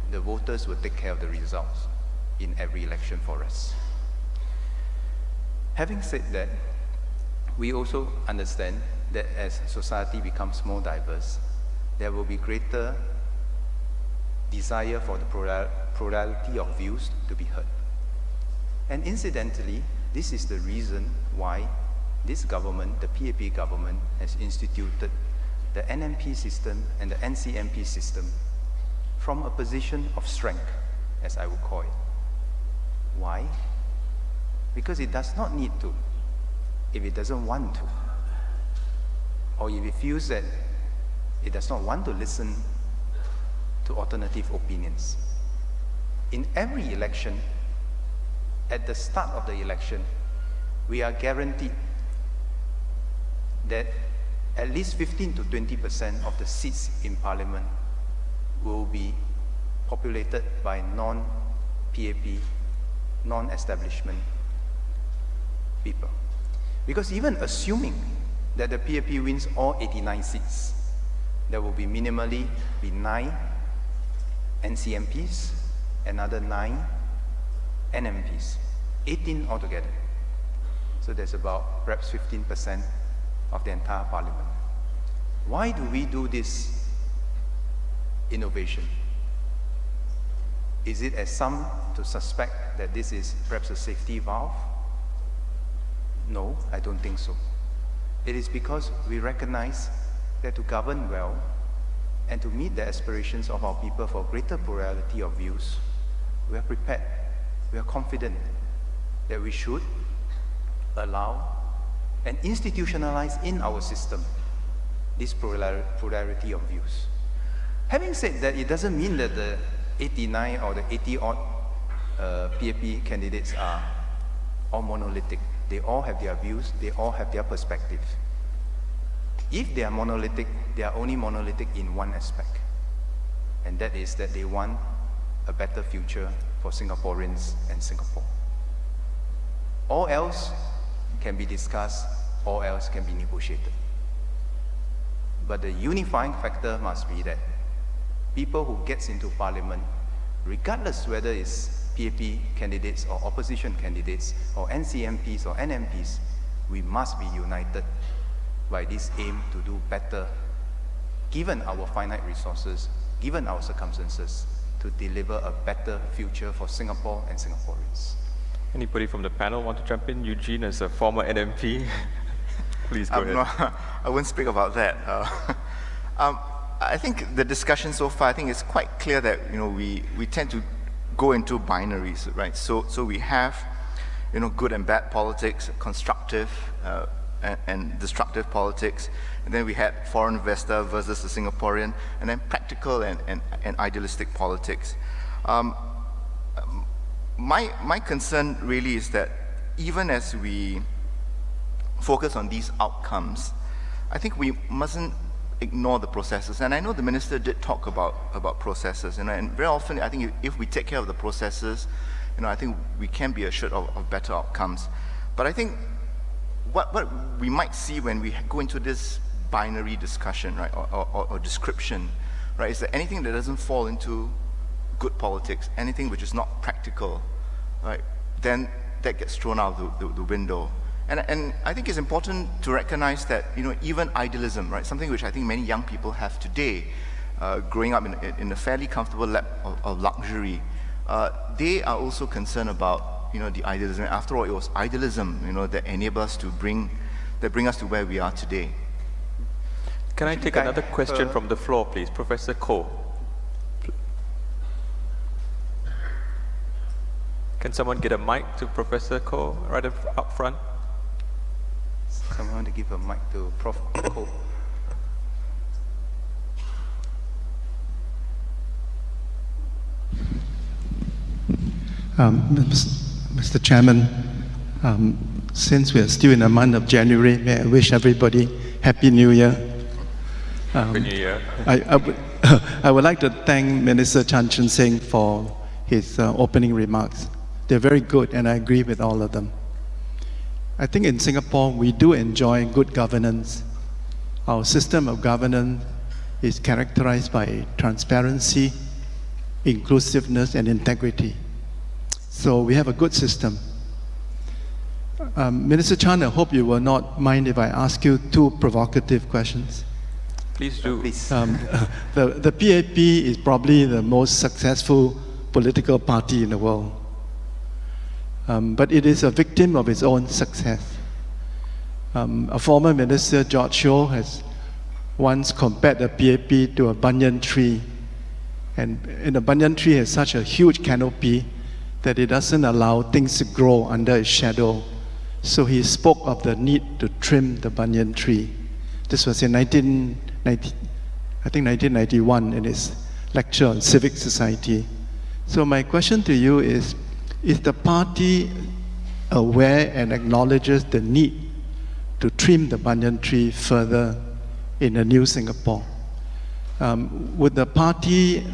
the voters will take care of the results in every election for us. Having said that, we also understand that as society becomes more diverse, there will be greater desire for the plurality of views to be heard. And incidentally, this is the reason why this government, the PAP government, has instituted the NMP system and the NCMP system from a position of strength, as I would call it. Why? Because it does not need to, if it doesn't want to, or if it feels that it does not want to listen to alternative opinions. In every election, at the start of the election, we are guaranteed that at least 15 to 20% of the seats in Parliament will be populated by non-PAP, non-establishment people. Because even assuming that the PAP wins all 89 seats, there will be minimally 9 NCMPs, another 9 NMPs, 18 altogether. So there's about perhaps 15% of the entire Parliament. Why do we do this innovation? Is it as some to suspect that this is perhaps a safety valve? No, I don't think so. It is because we recognize that to govern well and to meet the aspirations of our people for greater plurality of views, we are prepared, we are confident that we should allow and institutionalize in our system this plurality of views. Having said that, it doesn't mean that the 89 or the 80-odd PAP candidates are all monolithic. They all have their views, they all have their perspective. If they are monolithic, they are only monolithic in one aspect, and that is that they want a better future for Singaporeans and Singapore. All else can be discussed, all else can be negotiated. But the unifying factor must be that people who gets into parliament, regardless whether it's PAP candidates or opposition candidates or NCMPs or NMPs, we must be united by this aim to do better, given our finite resources, given our circumstances, to deliver a better future for Singapore and Singaporeans. Anybody from the panel want to jump in? Eugene, as a former NMP, please go ahead. I won't speak about that. I think the discussion so far, I think it's quite clear that we tend to go into binaries, right? So we have good and bad politics, constructive and destructive politics, and then we had foreign investor versus the Singaporean, and then practical and idealistic politics. My concern really is that even as we focus on these outcomes, I think we mustn't ignore the processes. And I know the minister did talk about processes, and very often I think if we take care of the processes, I think we can be assured of better outcomes. But I think what we might see when we go into this binary discussion, right, or description, right, is that anything that doesn't fall into good politics, anything which is not practical, right, then that gets thrown out the window. And I think it's important to recognize that even idealism, right, something which I think many young people have today, growing up in a fairly comfortable lap of luxury, they are also concerned about the idealism. After all, it was idealism that enabled us to bring us to where we are today. Can I take another question from the floor, please? Professor Koh. Can someone get a mic to Professor Koh right up front? Someone want to give a mic to Prof. Koh. Mr. Chairman, since we are still in the month of January, may I wish everybody Happy New Year. Happy New Year. I would like to thank Minister Chan Chun Sing for his opening remarks. They're very good, and I agree with all of them. I think in Singapore, we do enjoy good governance. Our system of governance is characterized by transparency, inclusiveness, and integrity. So we have a good system. Minister Chan, I hope you will not mind if I ask you two provocative questions. Please do. Please. The PAP is probably the most successful political party in the world. But it is a victim of its own success. A former minister, George Sheo, has once compared the PAP to a banyan tree. And the banyan tree has such a huge canopy that it doesn't allow things to grow under its shadow. So he spoke of the need to trim the banyan tree. This was in 1991 in his lecture on civic society. So my question to you is the party aware and acknowledges the need to trim the banyan tree further in a new Singapore? Would the party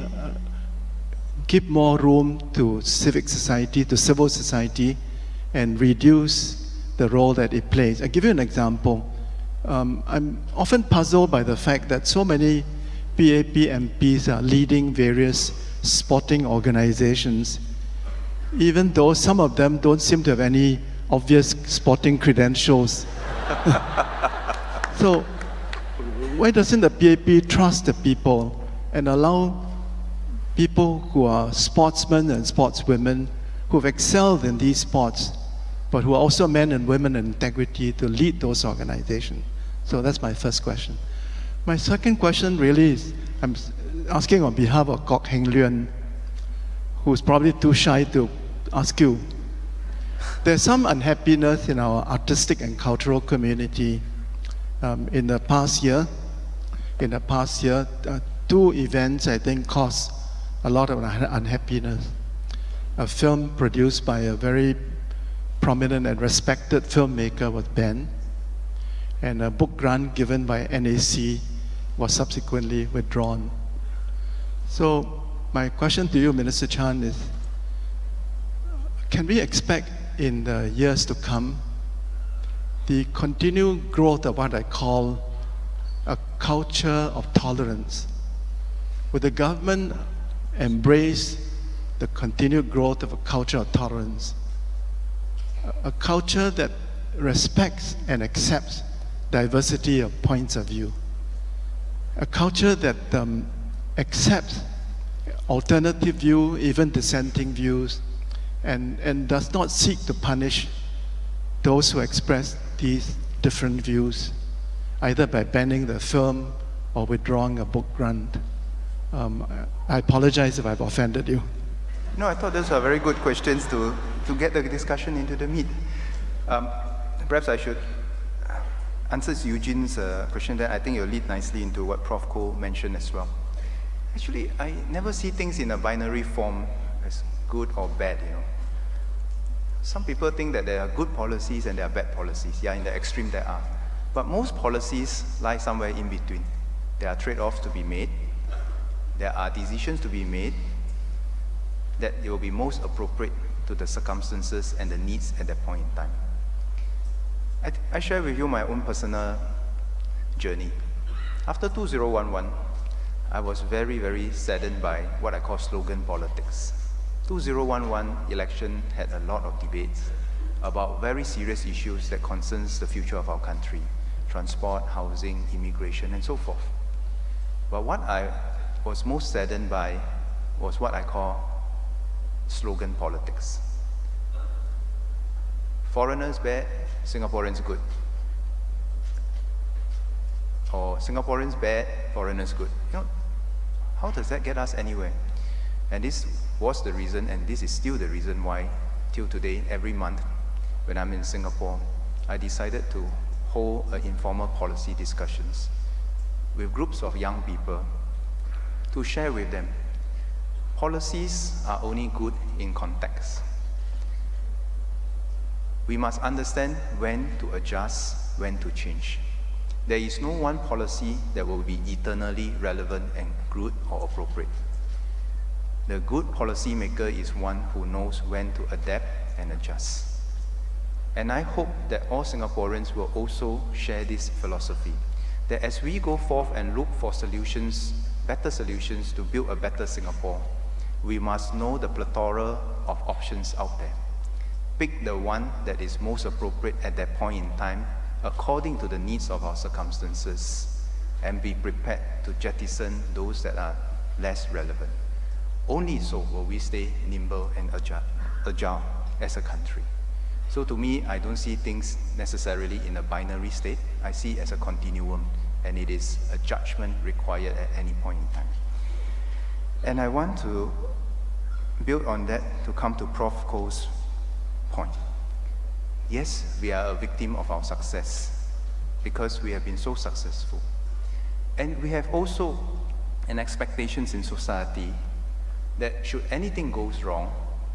give more room to civic society, to civil society, and reduce the role that it plays? I'll give you an example. I'm often puzzled by the fact that so many PAP MPs are leading various sporting organizations, even though some of them don't seem to have any obvious sporting credentials. So why doesn't the PAP trust the people and allow people who are sportsmen and sportswomen who have excelled in these sports, but who are also men and women in integrity, to lead those organizations? So that's my first question. My second question really is, I'm asking on behalf of Kok Heng Leun, who's probably too shy to ask you. There's some unhappiness in our artistic and cultural community. In the past year, two events I think caused a lot of unhappiness. A film produced by a very prominent and respected filmmaker was banned, and a book grant given by NAC was subsequently withdrawn. So my question to you, Minister Chan, is can we expect in the years to come the continued growth of what I call a culture of tolerance? Would the government embrace the continued growth of a culture of tolerance? A culture that respects and accepts diversity of points of view. A culture that accepts alternative view, even dissenting views, and does not seek to punish those who express these different views, either by banning the film or withdrawing a book grant. I apologize if I've offended you. No, I thought those are very good questions to get the discussion into the meat. Perhaps I should answer Eugene's question, then I think it'll lead nicely into what Prof. Koh mentioned as well. Actually, I never see things in a binary form as good or bad, you know. Some people think that there are good policies and there are bad policies. Yeah, in the extreme there are. But most policies lie somewhere in between. There are trade-offs to be made. There are decisions to be made that it will be most appropriate to the circumstances and the needs at that point in time. I share with you my own personal journey. After 2011, I was very, very saddened by what I call slogan politics. 2011 election had a lot of debates about very serious issues that concerns the future of our country, transport, housing, immigration, and so forth. But what I was most saddened by was what I call slogan politics. Foreigners bad, Singaporeans good. Or Singaporeans bad, foreigners good. You know, how does that get us anywhere? And this was the reason, and this is still the reason why, till today, every month, when I'm in Singapore, I decided to hold informal policy discussions with groups of young people to share with them. Policies are only good in context. We must understand when to adjust, when to change. There is no one policy that will be eternally relevant and good or appropriate. The good policy maker is one who knows when to adapt and adjust. And I hope that all Singaporeans will also share this philosophy, that as we go forth and look for solutions, better solutions to build a better Singapore, we must know the plethora of options out there. Pick the one that is most appropriate at that point in time, according to the needs of our circumstances, and be prepared to jettison those that are less relevant. Only so will we stay nimble and agile as a country. So to me, I don't see things necessarily in a binary state. I see it as a continuum, and it is a judgment required at any point in time. And I want to build on that to come to Prof. Koh's point. Yes, we are a victim of our success because we have been so successful. And we have also an expectations in society that should anything goes wrong,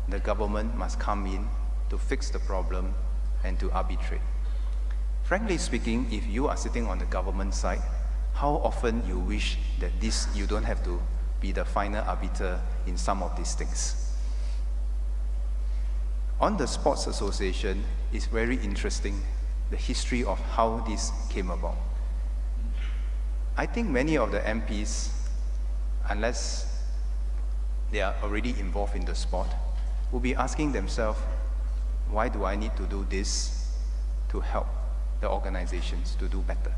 the government must come in to fix the problem and to arbitrate. Frankly speaking, if you are sitting on the government side, how often you wish that you don't have to be the final arbiter in some of these things. On the Sports Association, it's very interesting, the history of how this came about. I think many of the MPs, unless they are already involved in the sport, will be asking themselves, why do I need to do this to help the organizations to do better?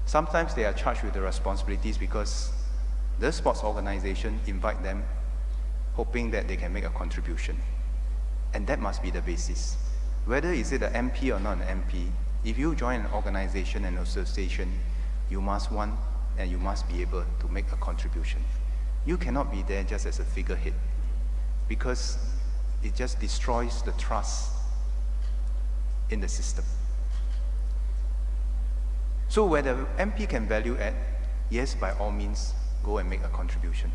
Sometimes they are charged with the responsibilities because the sports organization invite them hoping that they can make a contribution. And that must be the basis. Whether is it an MP or not an MP, if you join an organization and association, you must want and you must be able to make a contribution. You cannot be there just as a figurehead, because it just destroys the trust in the system. So where the MP can value add, yes, by all means, go and make a contribution.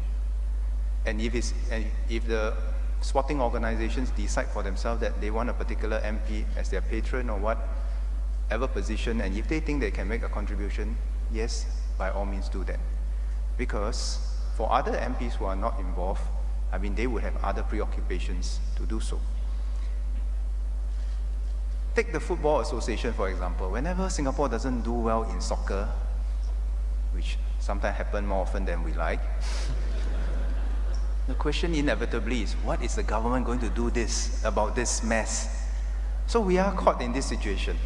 And if the sporting organizations decide for themselves that they want a particular MP as their patron or whatever position, and if they think they can make a contribution, yes, by all means do that. Because for other MPs who are not involved, I mean, they would have other preoccupations to do so. Take the Football Association, for example. Whenever Singapore doesn't do well in soccer, which sometimes happen more often than we like, the question inevitably is, what is the government going to do about this mess? So we are caught in this situation,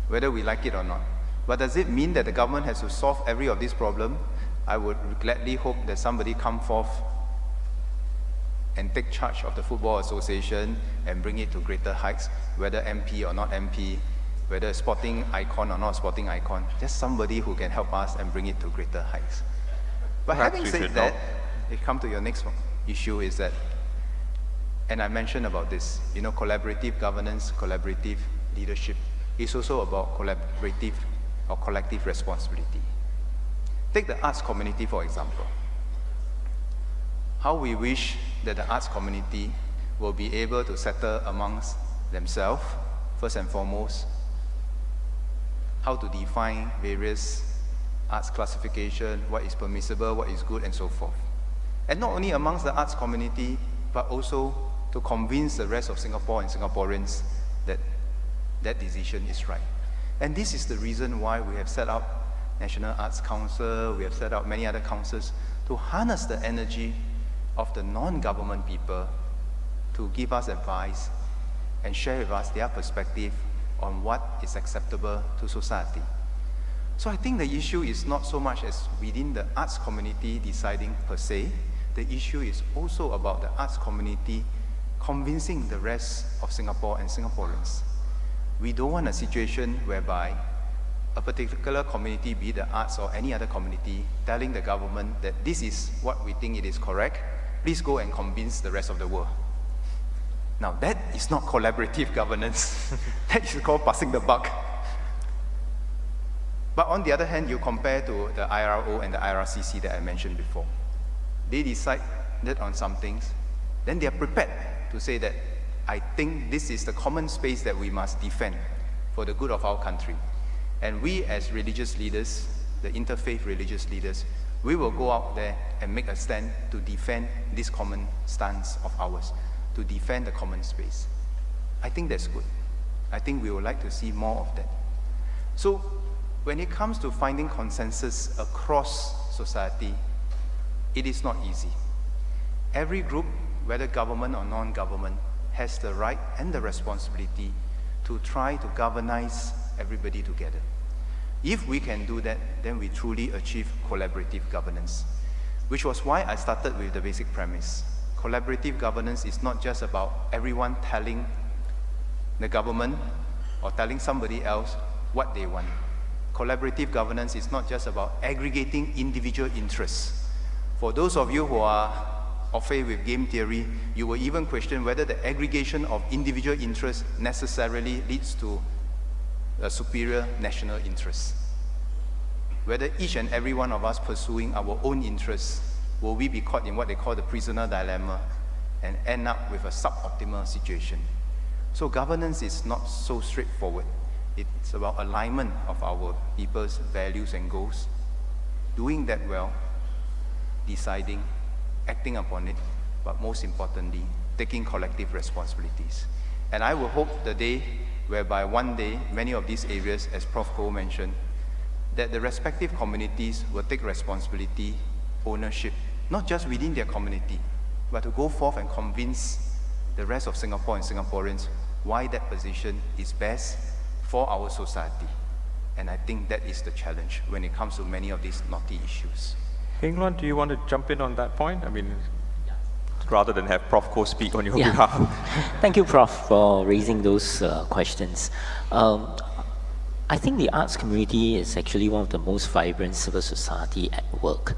whether we like it or not. But does it mean that the government has to solve every of these problems? I would gladly hope that somebody come forth and take charge of the Football Association and bring it to greater heights, whether MP or not MP, whether sporting icon or not sporting icon, just somebody who can help us and bring it to greater heights. But Perhaps having we said should that, help. it comes to your next issue is that, and I mentioned about this, collaborative governance, collaborative leadership is also about collaborative or collective responsibility. Take the arts community, for example. How we wish that the arts community will be able to settle amongst themselves, first and foremost, how to define various arts classification, what is permissible, what is good, and so forth. And not only amongst the arts community, but also to convince the rest of Singapore and Singaporeans that that decision is right. And this is the reason why we have set up National Arts Council, we have set up many other councils to harness the energy of the non-government people to give us advice and share with us their perspective on what is acceptable to society. So I think the issue is not so much as within the arts community deciding per se, the issue is also about the arts community convincing the rest of Singapore and Singaporeans. We don't want a situation whereby a particular community, be it the arts or any other community, telling the government that this is what we think it is correct, please go and convince the rest of the world. Now that is not collaborative governance. That is called passing the buck. But on the other hand, you compare to the IRO and the IRCC that I mentioned before. They decided on some things, then they are prepared to say that I think this is the common space that we must defend for the good of our country. And we as religious leaders, the interfaith religious leaders, we will go out there and make a stand to defend this common stance of ours, to defend the common space. I think that's good. I think we would like to see more of that. So when it comes to finding consensus across society, it is not easy. Every group, whether government or non-government, has the right and the responsibility to try to galvanize everybody together. If we can do that, then we truly achieve collaborative governance, which was why I started with the basic premise. Collaborative governance is not just about everyone telling the government or telling somebody else what they want. Collaborative governance is not just about aggregating individual interests. For those of you who are au fait with game theory, you will even question whether the aggregation of individual interests necessarily leads to a superior national interest. Whether each and every one of us pursuing our own interests, will we be caught in what they call the prisoner dilemma and end up with a suboptimal situation? So governance is not so straightforward. It's about alignment of our people's values and goals, doing that well, deciding, acting upon it, but most importantly, taking collective responsibilities. And I will hope the day whereby one day, many of these areas, as Prof. Koh mentioned, that the respective communities will take responsibility, ownership, not just within their community, but to go forth and convince the rest of Singapore and Singaporeans why that position is best for our society. And I think that is the challenge when it comes to many of these knotty issues. Heng Luan, do you want to jump in on that point? I mean, rather than have Prof. Koh speak on your Yeah. behalf. Thank you, Prof, for raising those questions. I think the arts community is actually one of the most vibrant civil society at work.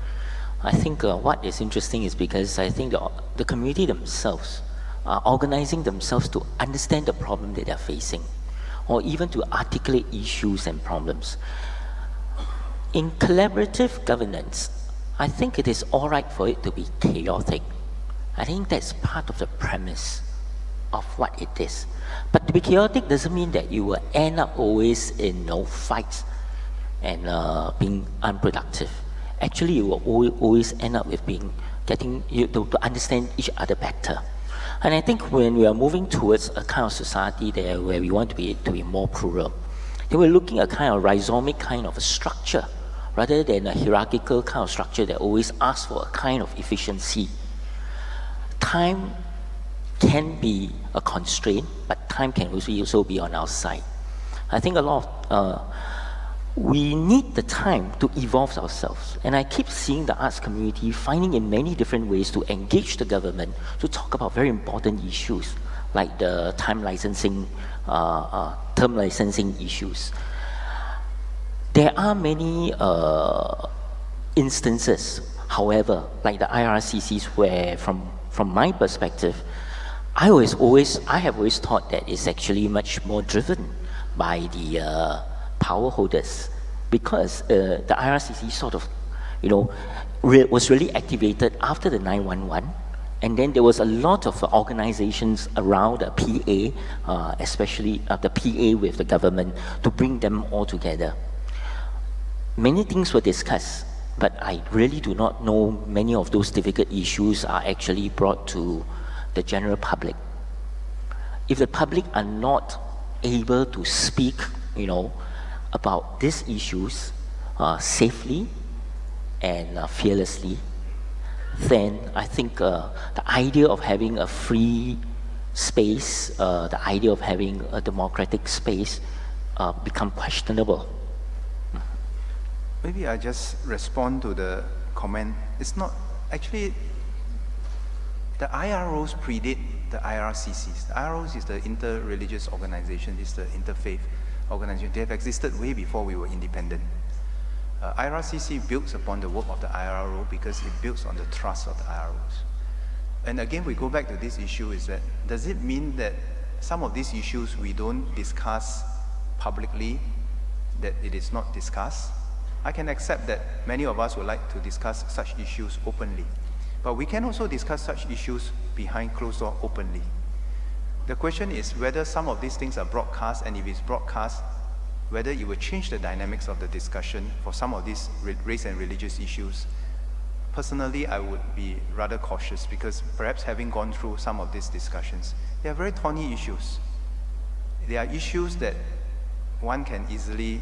I think what is interesting is because I think the community themselves are organizing themselves to understand the problem that they're facing, or even to articulate issues and problems. In collaborative governance, I think it is all right for it to be chaotic. I think that's part of the premise of what it is. But to be chaotic doesn't mean that you will end up always in fights and being unproductive. Actually, you will always end up with getting you to understand each other better. And I think when we are moving towards a kind of society there where we want to be more plural, then we're looking at a kind of rhizomic kind of a structure rather than a hierarchical kind of structure that always asks for a kind of efficiency. Time can be a constraint, but time can also be on our side. I think a lot of, we need the time to evolve ourselves. And I keep seeing the arts community finding in many different ways to engage the government to talk about very important issues, like the term licensing issues. There are many instances, however, like the IRCCs, where from my perspective, I have always thought that it's actually much more driven by the power holders, because the IRCC sort of, was really activated after the 911, and then there was a lot of organizations around the PA, especially the PA with the government, to bring them all together. Many things were discussed, but I really do not know many of those difficult issues are actually brought to the general public. If the public are not able to speak, about these issues safely and fearlessly, then I think the idea of having a free space, the idea of having a democratic space become questionable. Maybe I just respond to the comment. It's not, actually, the IROs predate the IRCCs. The IROs is the inter-religious organization, is the interfaith organization. They have existed way before we were independent. IRCC builds upon the work of the IRO because it builds on the trust of the IROs. And again, we go back to this issue is that, does it mean that some of these issues we don't discuss publicly, that it is not discussed? I can accept that many of us would like to discuss such issues openly. But we can also discuss such issues behind closed doors openly. The question is whether some of these things are broadcast, and if it's broadcast, whether it will change the dynamics of the discussion for some of these race and religious issues. Personally, I would be rather cautious because perhaps having gone through some of these discussions, they are very thorny issues. They are issues that one can easily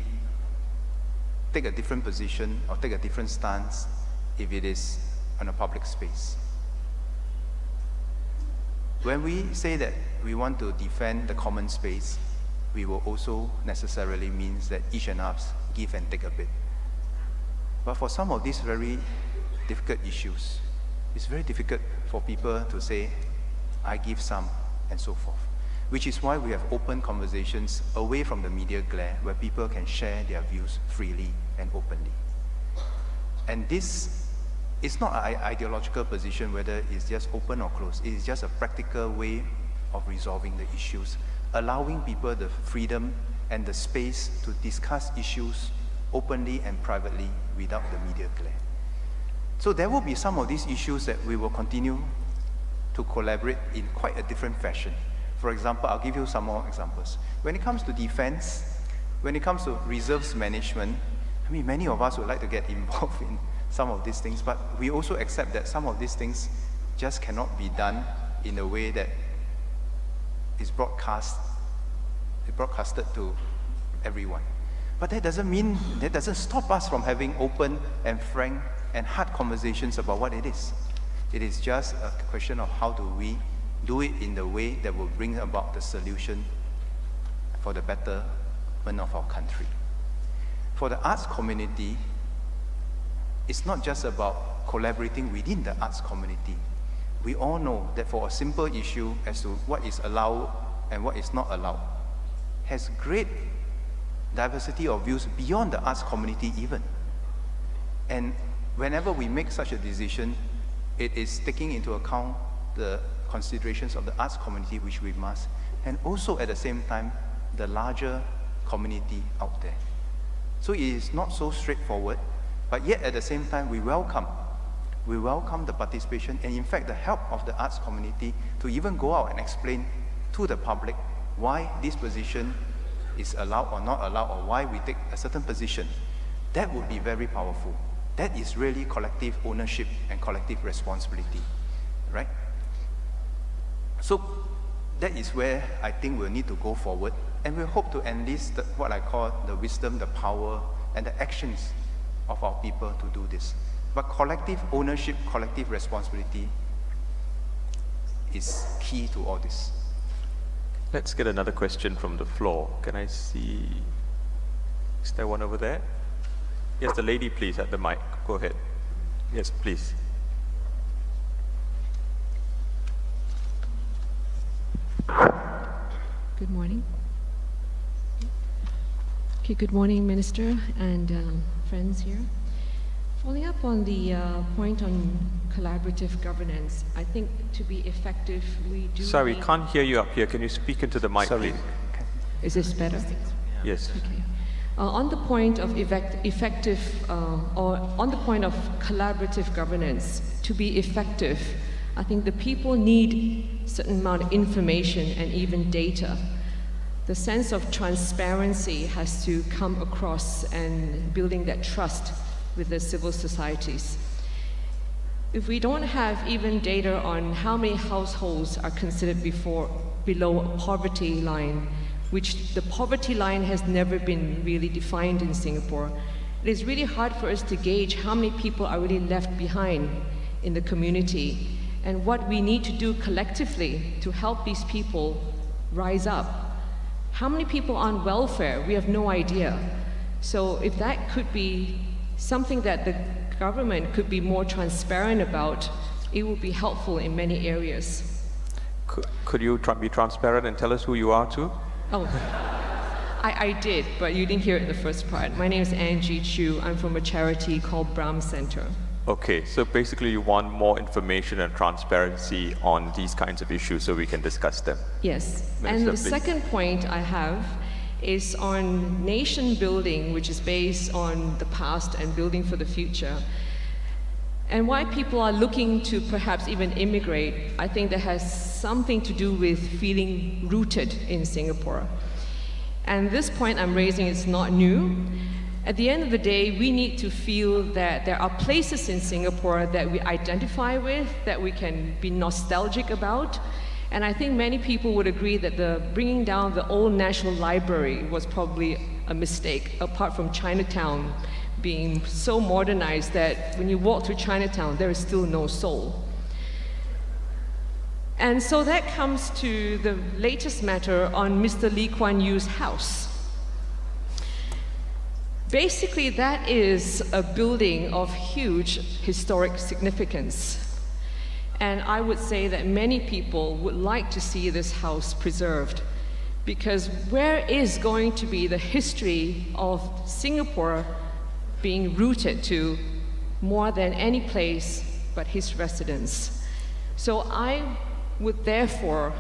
take a different position or take a different stance if it is in a public space. When we say that we want to defend the common space, we will also necessarily means that each and us give and take a bit. But for some of these very difficult issues, it's very difficult for people to say, I give some, and so forth. Which is why we have open conversations away from the media glare, where people can share their views freely and openly. And this is not an ideological position, whether it's just open or closed. It is just a practical way of resolving the issues, allowing people the freedom and the space to discuss issues openly and privately without the media glare. So there will be some of these issues that we will continue to collaborate in quite a different fashion. For example, I'll give you some more examples. When it comes to defense, when it comes to reserves management, I mean, many of us would like to get involved in some of these things, but we also accept that some of these things just cannot be done in a way that is broadcasted to everyone. But that doesn't stop us from having open and frank and hard conversations about what it is. It is just a question of how do we do it in the way that will bring about the solution for the betterment of our country. For the arts community, it's not just about collaborating within the arts community. We all know that for a simple issue as to what is allowed and what is not allowed, has great diversity of views beyond the arts community even. And whenever we make such a decision, it is taking into account the considerations of the arts community which we must, and also at the same time, the larger community out there. So it is not so straightforward, but yet at the same time, we welcome the participation and in fact the help of the arts community to even go out and explain to the public why this position is allowed or not allowed, or why we take a certain position. That would be very powerful. That is really collective ownership and collective responsibility, right? So that is where I think we'll need to go forward, and we hope to enlist what I call the wisdom, the power, and the actions of our people to do this. But collective ownership, collective responsibility is key to all this. Let's get another question from the floor. Can I see? Is there one over there? Yes, the lady, please, at the mic. Go ahead. Yes, please. Good morning. Okay, good morning, Minister and friends here. Following up on the point on collaborative governance, I think to be effective, we do. Sorry, need... can't hear you up here. Can you speak into the mic, please? Is this better? Yes. Okay. On the point of effective, or on the point of collaborative governance, to be effective, I think the people need a certain amount of information and even data. The sense of transparency has to come across, and building that trust with the civil societies. If we don't have even data on how many households are considered below a poverty line, which the poverty line has never been really defined in Singapore, it is really hard for us to gauge how many people are really left behind in the community, and what we need to do collectively to help these people rise up. How many people on welfare? We have no idea. So if that could be something that the government could be more transparent about, it would be helpful in many areas. Could you be transparent and tell us who you are too? Oh, I did, but you didn't hear it in the first part. My name is Angie Chu. I'm from a charity called Brahm Center. Okay, so basically you want more information and transparency on these kinds of issues so we can discuss them. Yes, Minister, and the please. second point I have is on nation building, which is based on the past and building for the future. And why people are looking to perhaps even immigrate, I think that has something to do with feeling rooted in Singapore. And this point I'm raising is not new. At the end of the day, we need to feel that there are places in Singapore that we identify with, that we can be nostalgic about. And I think many people would agree that the bringing down the old National Library was probably a mistake, apart from Chinatown being so modernized that when you walk through Chinatown, there is still no soul. And so that comes to the latest matter on Mr. Lee Kuan Yew's house. Basically, that is a building of huge historic significance. And I would say that many people would like to see this house preserved, because where is going to be the history of Singapore being rooted to more than any place but his residence? So I would therefore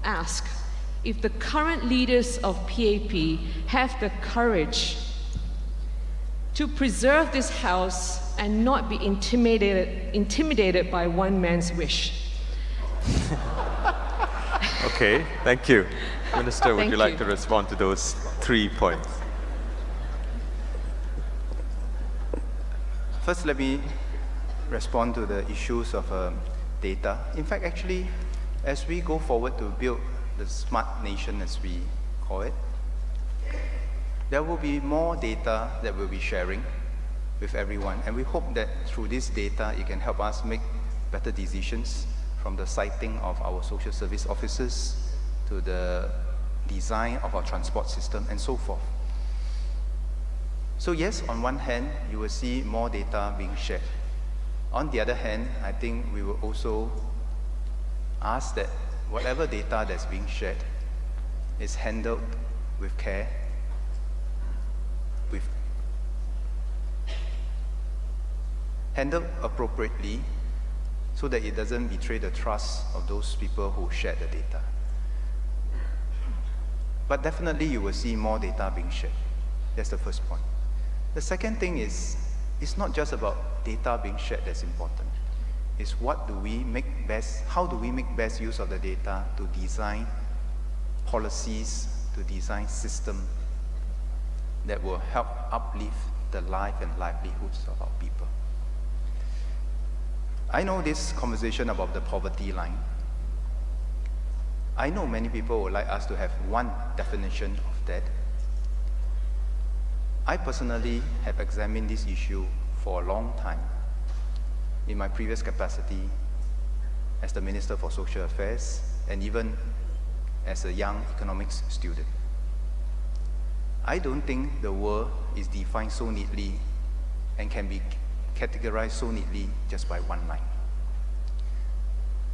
ask if the current leaders of PAP have the courage to preserve this house and not be intimidated by one man's wish. Okay, thank you. Minister, would Thank you like you. to respond to those 3 points? First, let me respond to the issues of data. In fact, actually, as we go forward to build the smart nation, as we call it, there will be more data that we'll be sharing with everyone. And we hope that through this data, it can help us make better decisions, from the siting of our social service officers to the design of our transport system and so forth. So yes, on one hand, you will see more data being shared. On the other hand, I think we will also ask that whatever data that's being shared is handled with care, handled appropriately, so that it doesn't betray the trust of those people who share the data. But definitely you will see more data being shared. That's the first point. The second thing is, it's not just about data being shared that's important. It's how do we make best use of the data to design policies, to design systems that will help uplift the life and livelihoods of our people. I know this conversation about the poverty line. I know many people would like us to have one definition of that. I personally have examined this issue for a long time in my previous capacity as the Minister for Social Affairs and even as a young economics student. I don't think the world is defined so neatly and can be categorized so neatly just by one line.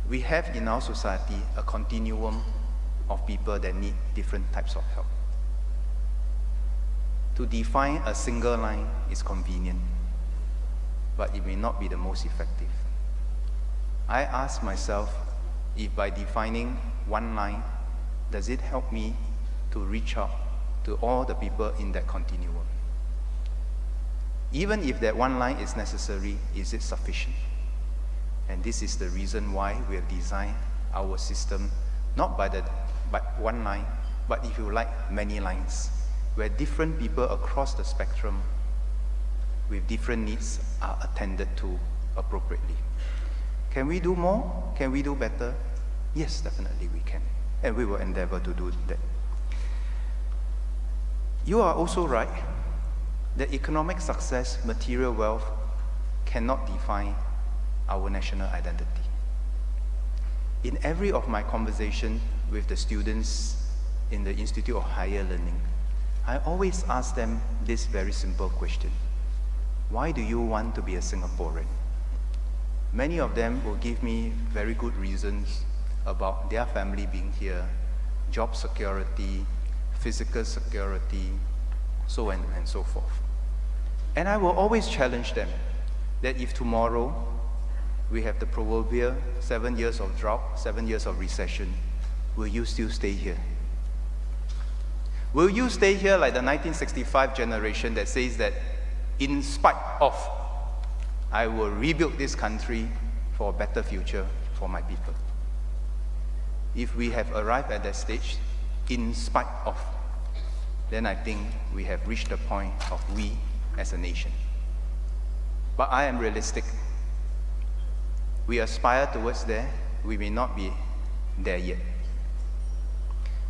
We have in our society a continuum of people that need different types of help. To define a single line is convenient, but it may not be the most effective. I ask myself if by defining one line, does it help me to reach out to all the people in that continuum? Even if that one line is necessary, is it sufficient? And this is the reason why we have designed our system, not by one line, but if you like, many lines, where different people across the spectrum with different needs are attended to appropriately. Can we do more? Can we do better? Yes, definitely we can. And we will endeavor to do that. You are also right that economic success, material wealth, cannot define our national identity. In every of my conversation with the students in the Institute of Higher Learning, I always ask them this very simple question. Why do you want to be a Singaporean? Many of them will give me very good reasons about their family being here, job security, physical security, so on and so forth. And I will always challenge them that if tomorrow we have the proverbial 7 years of drought, 7 years of recession, will you still stay here? Will you stay here like the 1965 generation that says that in spite of, I will rebuild this country for a better future for my people? If we have arrived at that stage, in spite of, then I think we have reached the point of we as a nation. But I am realistic. We aspire towards there, we may not be there yet.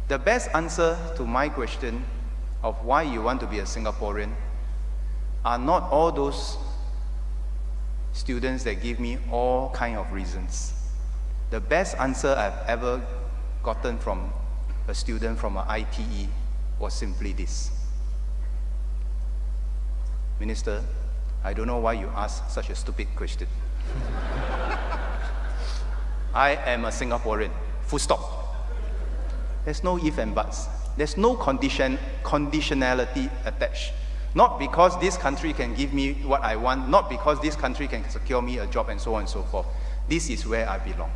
The best answer to my question of why you want to be a Singaporean are not all those students that give me all kinds of reasons. The best answer I've ever gotten from a student from an ITE was simply this. Minister, I don't know why you asked such a stupid question. I am a Singaporean, full stop. There's no if and buts. There's no conditionality attached. Not because this country can give me what I want, not because this country can secure me a job and so on and so forth. This is where I belong.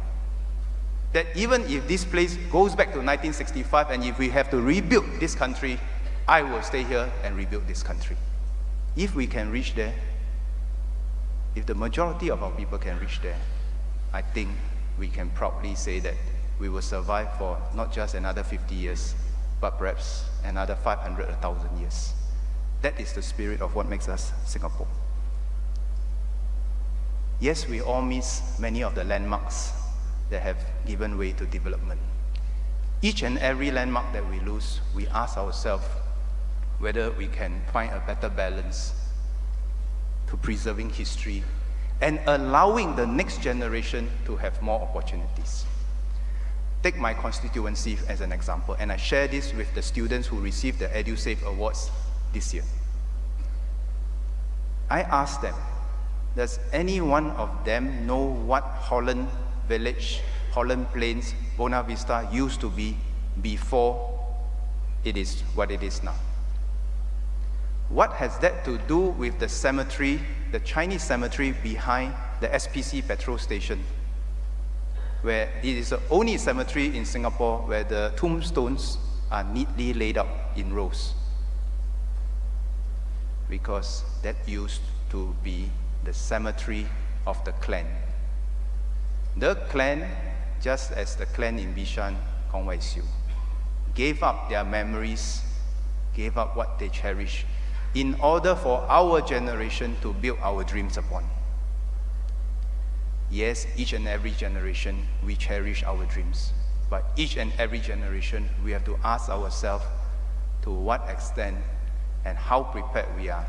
That even if this place goes back to 1965 and if we have to rebuild this country, I will stay here and rebuild this country. If we can reach there, if the majority of our people can reach there, I think we can proudly say that we will survive for not just another 50 years, but perhaps another 500, 1,000 years. That is the spirit of what makes us Singapore. Yes, we all miss many of the landmarks that have given way to development. Each and every landmark that we lose, we ask ourselves whether we can find a better balance to preserving history and allowing the next generation to have more opportunities. Take my constituency as an example, and I share this with the students who received the EduSave Awards this year. I asked them, does any one of them know what Holland Village, Holland Plains, Buona Vista used to be before it is what it is now? What has that to do with the cemetery, the Chinese cemetery behind the SPC petrol station where it is the only cemetery in Singapore where the tombstones are neatly laid out in rows, because that used to be the cemetery of the clan. The clan, just as the clan in Bishan, Kong Wai Siu, gave up their memories, gave up what they cherish, in order for our generation to build our dreams upon. Yes, each and every generation, we cherish our dreams. But each and every generation, we have to ask ourselves to what extent and how prepared we are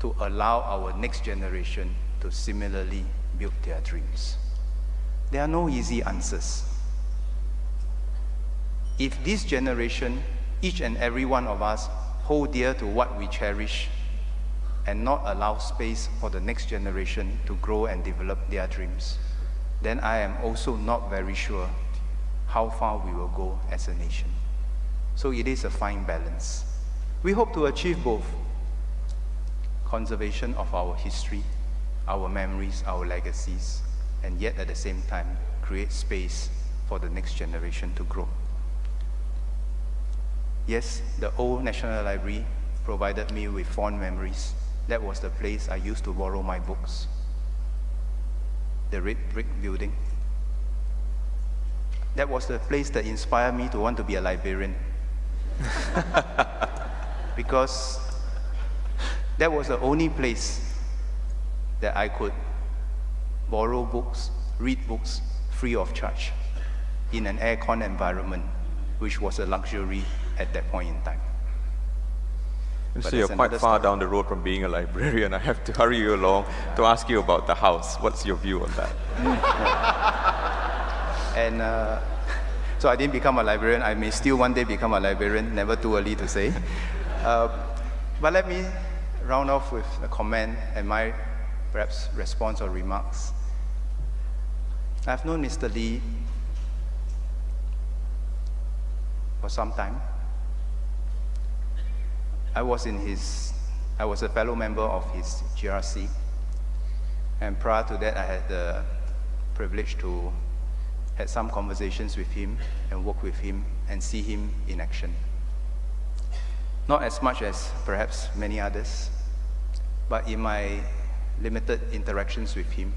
to allow our next generation to similarly build their dreams. There are no easy answers. If this generation, each and every one of us, hold dear to what we cherish and not allow space for the next generation to grow and develop their dreams, then I am also not very sure how far we will go as a nation. So it is a fine balance. We hope to achieve both conservation of our history, our memories, our legacies, and yet at the same time create space for the next generation to grow. Yes, the old National Library provided me with fond memories. That was the place I used to borrow my books. The red brick building. That was the place that inspired me to want to be a librarian. Because that was the only place that I could borrow books, read books free of charge in an aircon environment, which was a luxury at that point in time. So you're quite far down the road from being a librarian. I have to hurry you along to ask you about the house. What's your view on that? And so I didn't become a librarian. I may still one day become a librarian, never too early to say. But let me round off with a comment and my perhaps response or remarks. I've known Mr. Lee for some time. I was a fellow member of his GRC, and prior to that I had the privilege to have some conversations with him and work with him and see him in action. Not as much as perhaps many others, but in my limited interactions with him,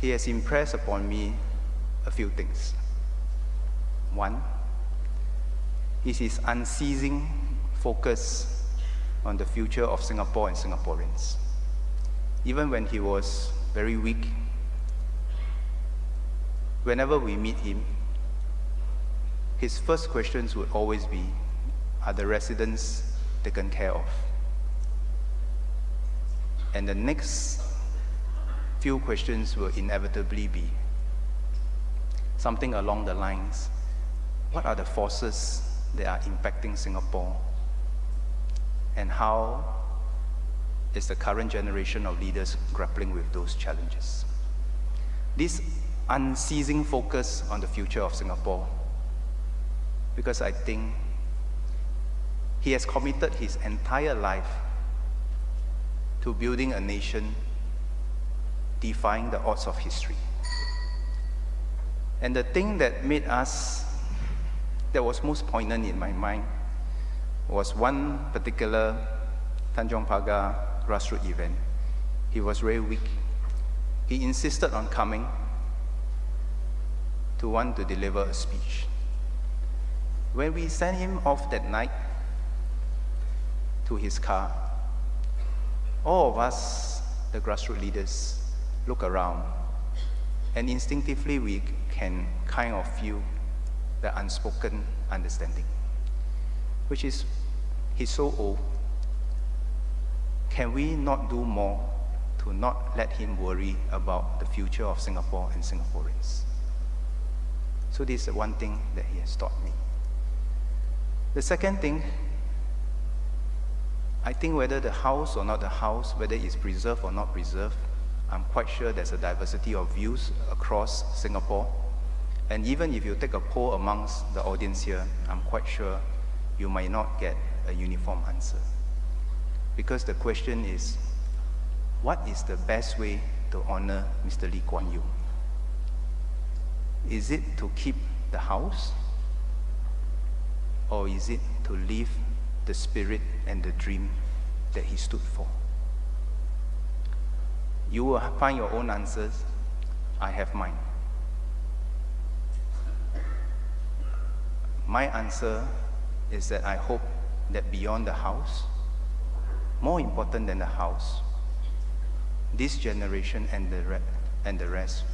he has impressed upon me a few things. One is his unceasing focus on the future of Singapore and Singaporeans. Even when he was very weak, whenever we meet him, his first questions would always be, are the residents taken care of? And the next few questions will inevitably be something along the lines, what are the forces that are impacting Singapore? And how is the current generation of leaders grappling with those challenges? This unceasing focus on the future of Singapore, because I think he has committed his entire life to building a nation defying the odds of history. And the thing that was most poignant in my mind was one particular Tanjong Pagar grassroots event. He was very weak. He insisted on coming to want to deliver a speech. When we sent him off that night to his car, all of us, the grassroots leaders, look around, and instinctively we can kind of feel the unspoken understanding, which is, he's so old. Can we not do more to not let him worry about the future of Singapore and Singaporeans? So this is the one thing that he has taught me. The second thing, I think whether the house or not the house, whether it's preserved or not preserved, I'm quite sure there's a diversity of views across Singapore. And even if you take a poll amongst the audience here, I'm quite sure you might not get a uniform answer. Because the question is, what is the best way to honor Mr. Lee Kuan Yew? Is it to keep the house? Or is it to live the spirit and the dream that he stood for? You will find your own answers. I have mine. My answer is that I hope that beyond the house, more important than the house, this generation and the rest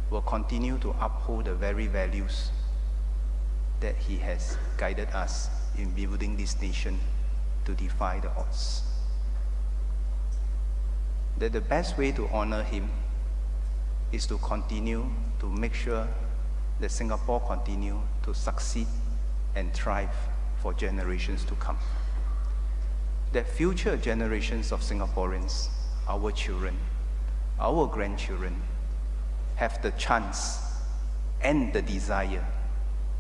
will continue to uphold the very values that he has guided us in building this nation to defy the odds. That the best way to honor him is to continue to make sure that Singapore continue to succeed and thrive for generations to come. That future generations of Singaporeans, our children, our grandchildren, have the chance and the desire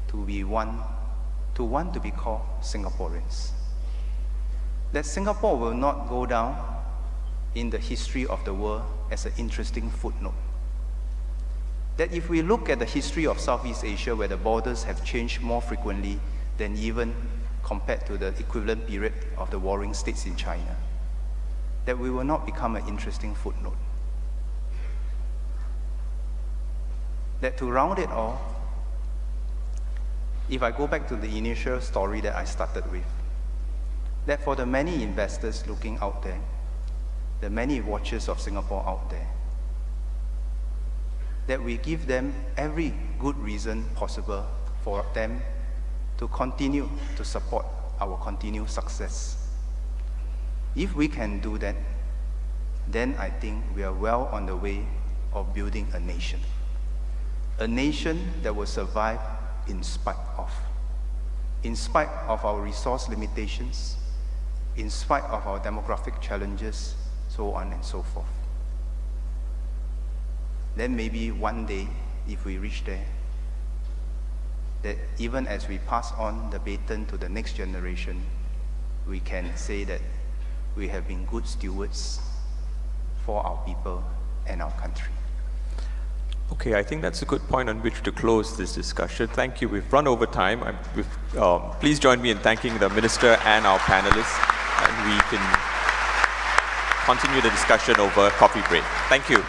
to want to be called Singaporeans. That Singapore will not go down in the history of the world as an interesting footnote. That if we look at the history of Southeast Asia, where the borders have changed more frequently than even compared to the equivalent period of the warring states in China, that we will not become an interesting footnote. That to round it all, if I go back to the initial story that I started with, that for the many investors looking out there, the many watchers of Singapore out there, that we give them every good reason possible for them to continue to support our continued success. If we can do that, then I think we are well on the way of building a nation. A nation that will survive in spite of our resource limitations, in spite of our demographic challenges, so on and so forth. Then maybe one day, if we reach there, that even as we pass on the baton to the next generation, we can say that we have been good stewards for our people and our country. Okay, I think that's a good point on which to close this discussion. Thank you. We've run over time. Please join me in thanking the Minister and our panelists, and we can continue the discussion over coffee break. Thank you.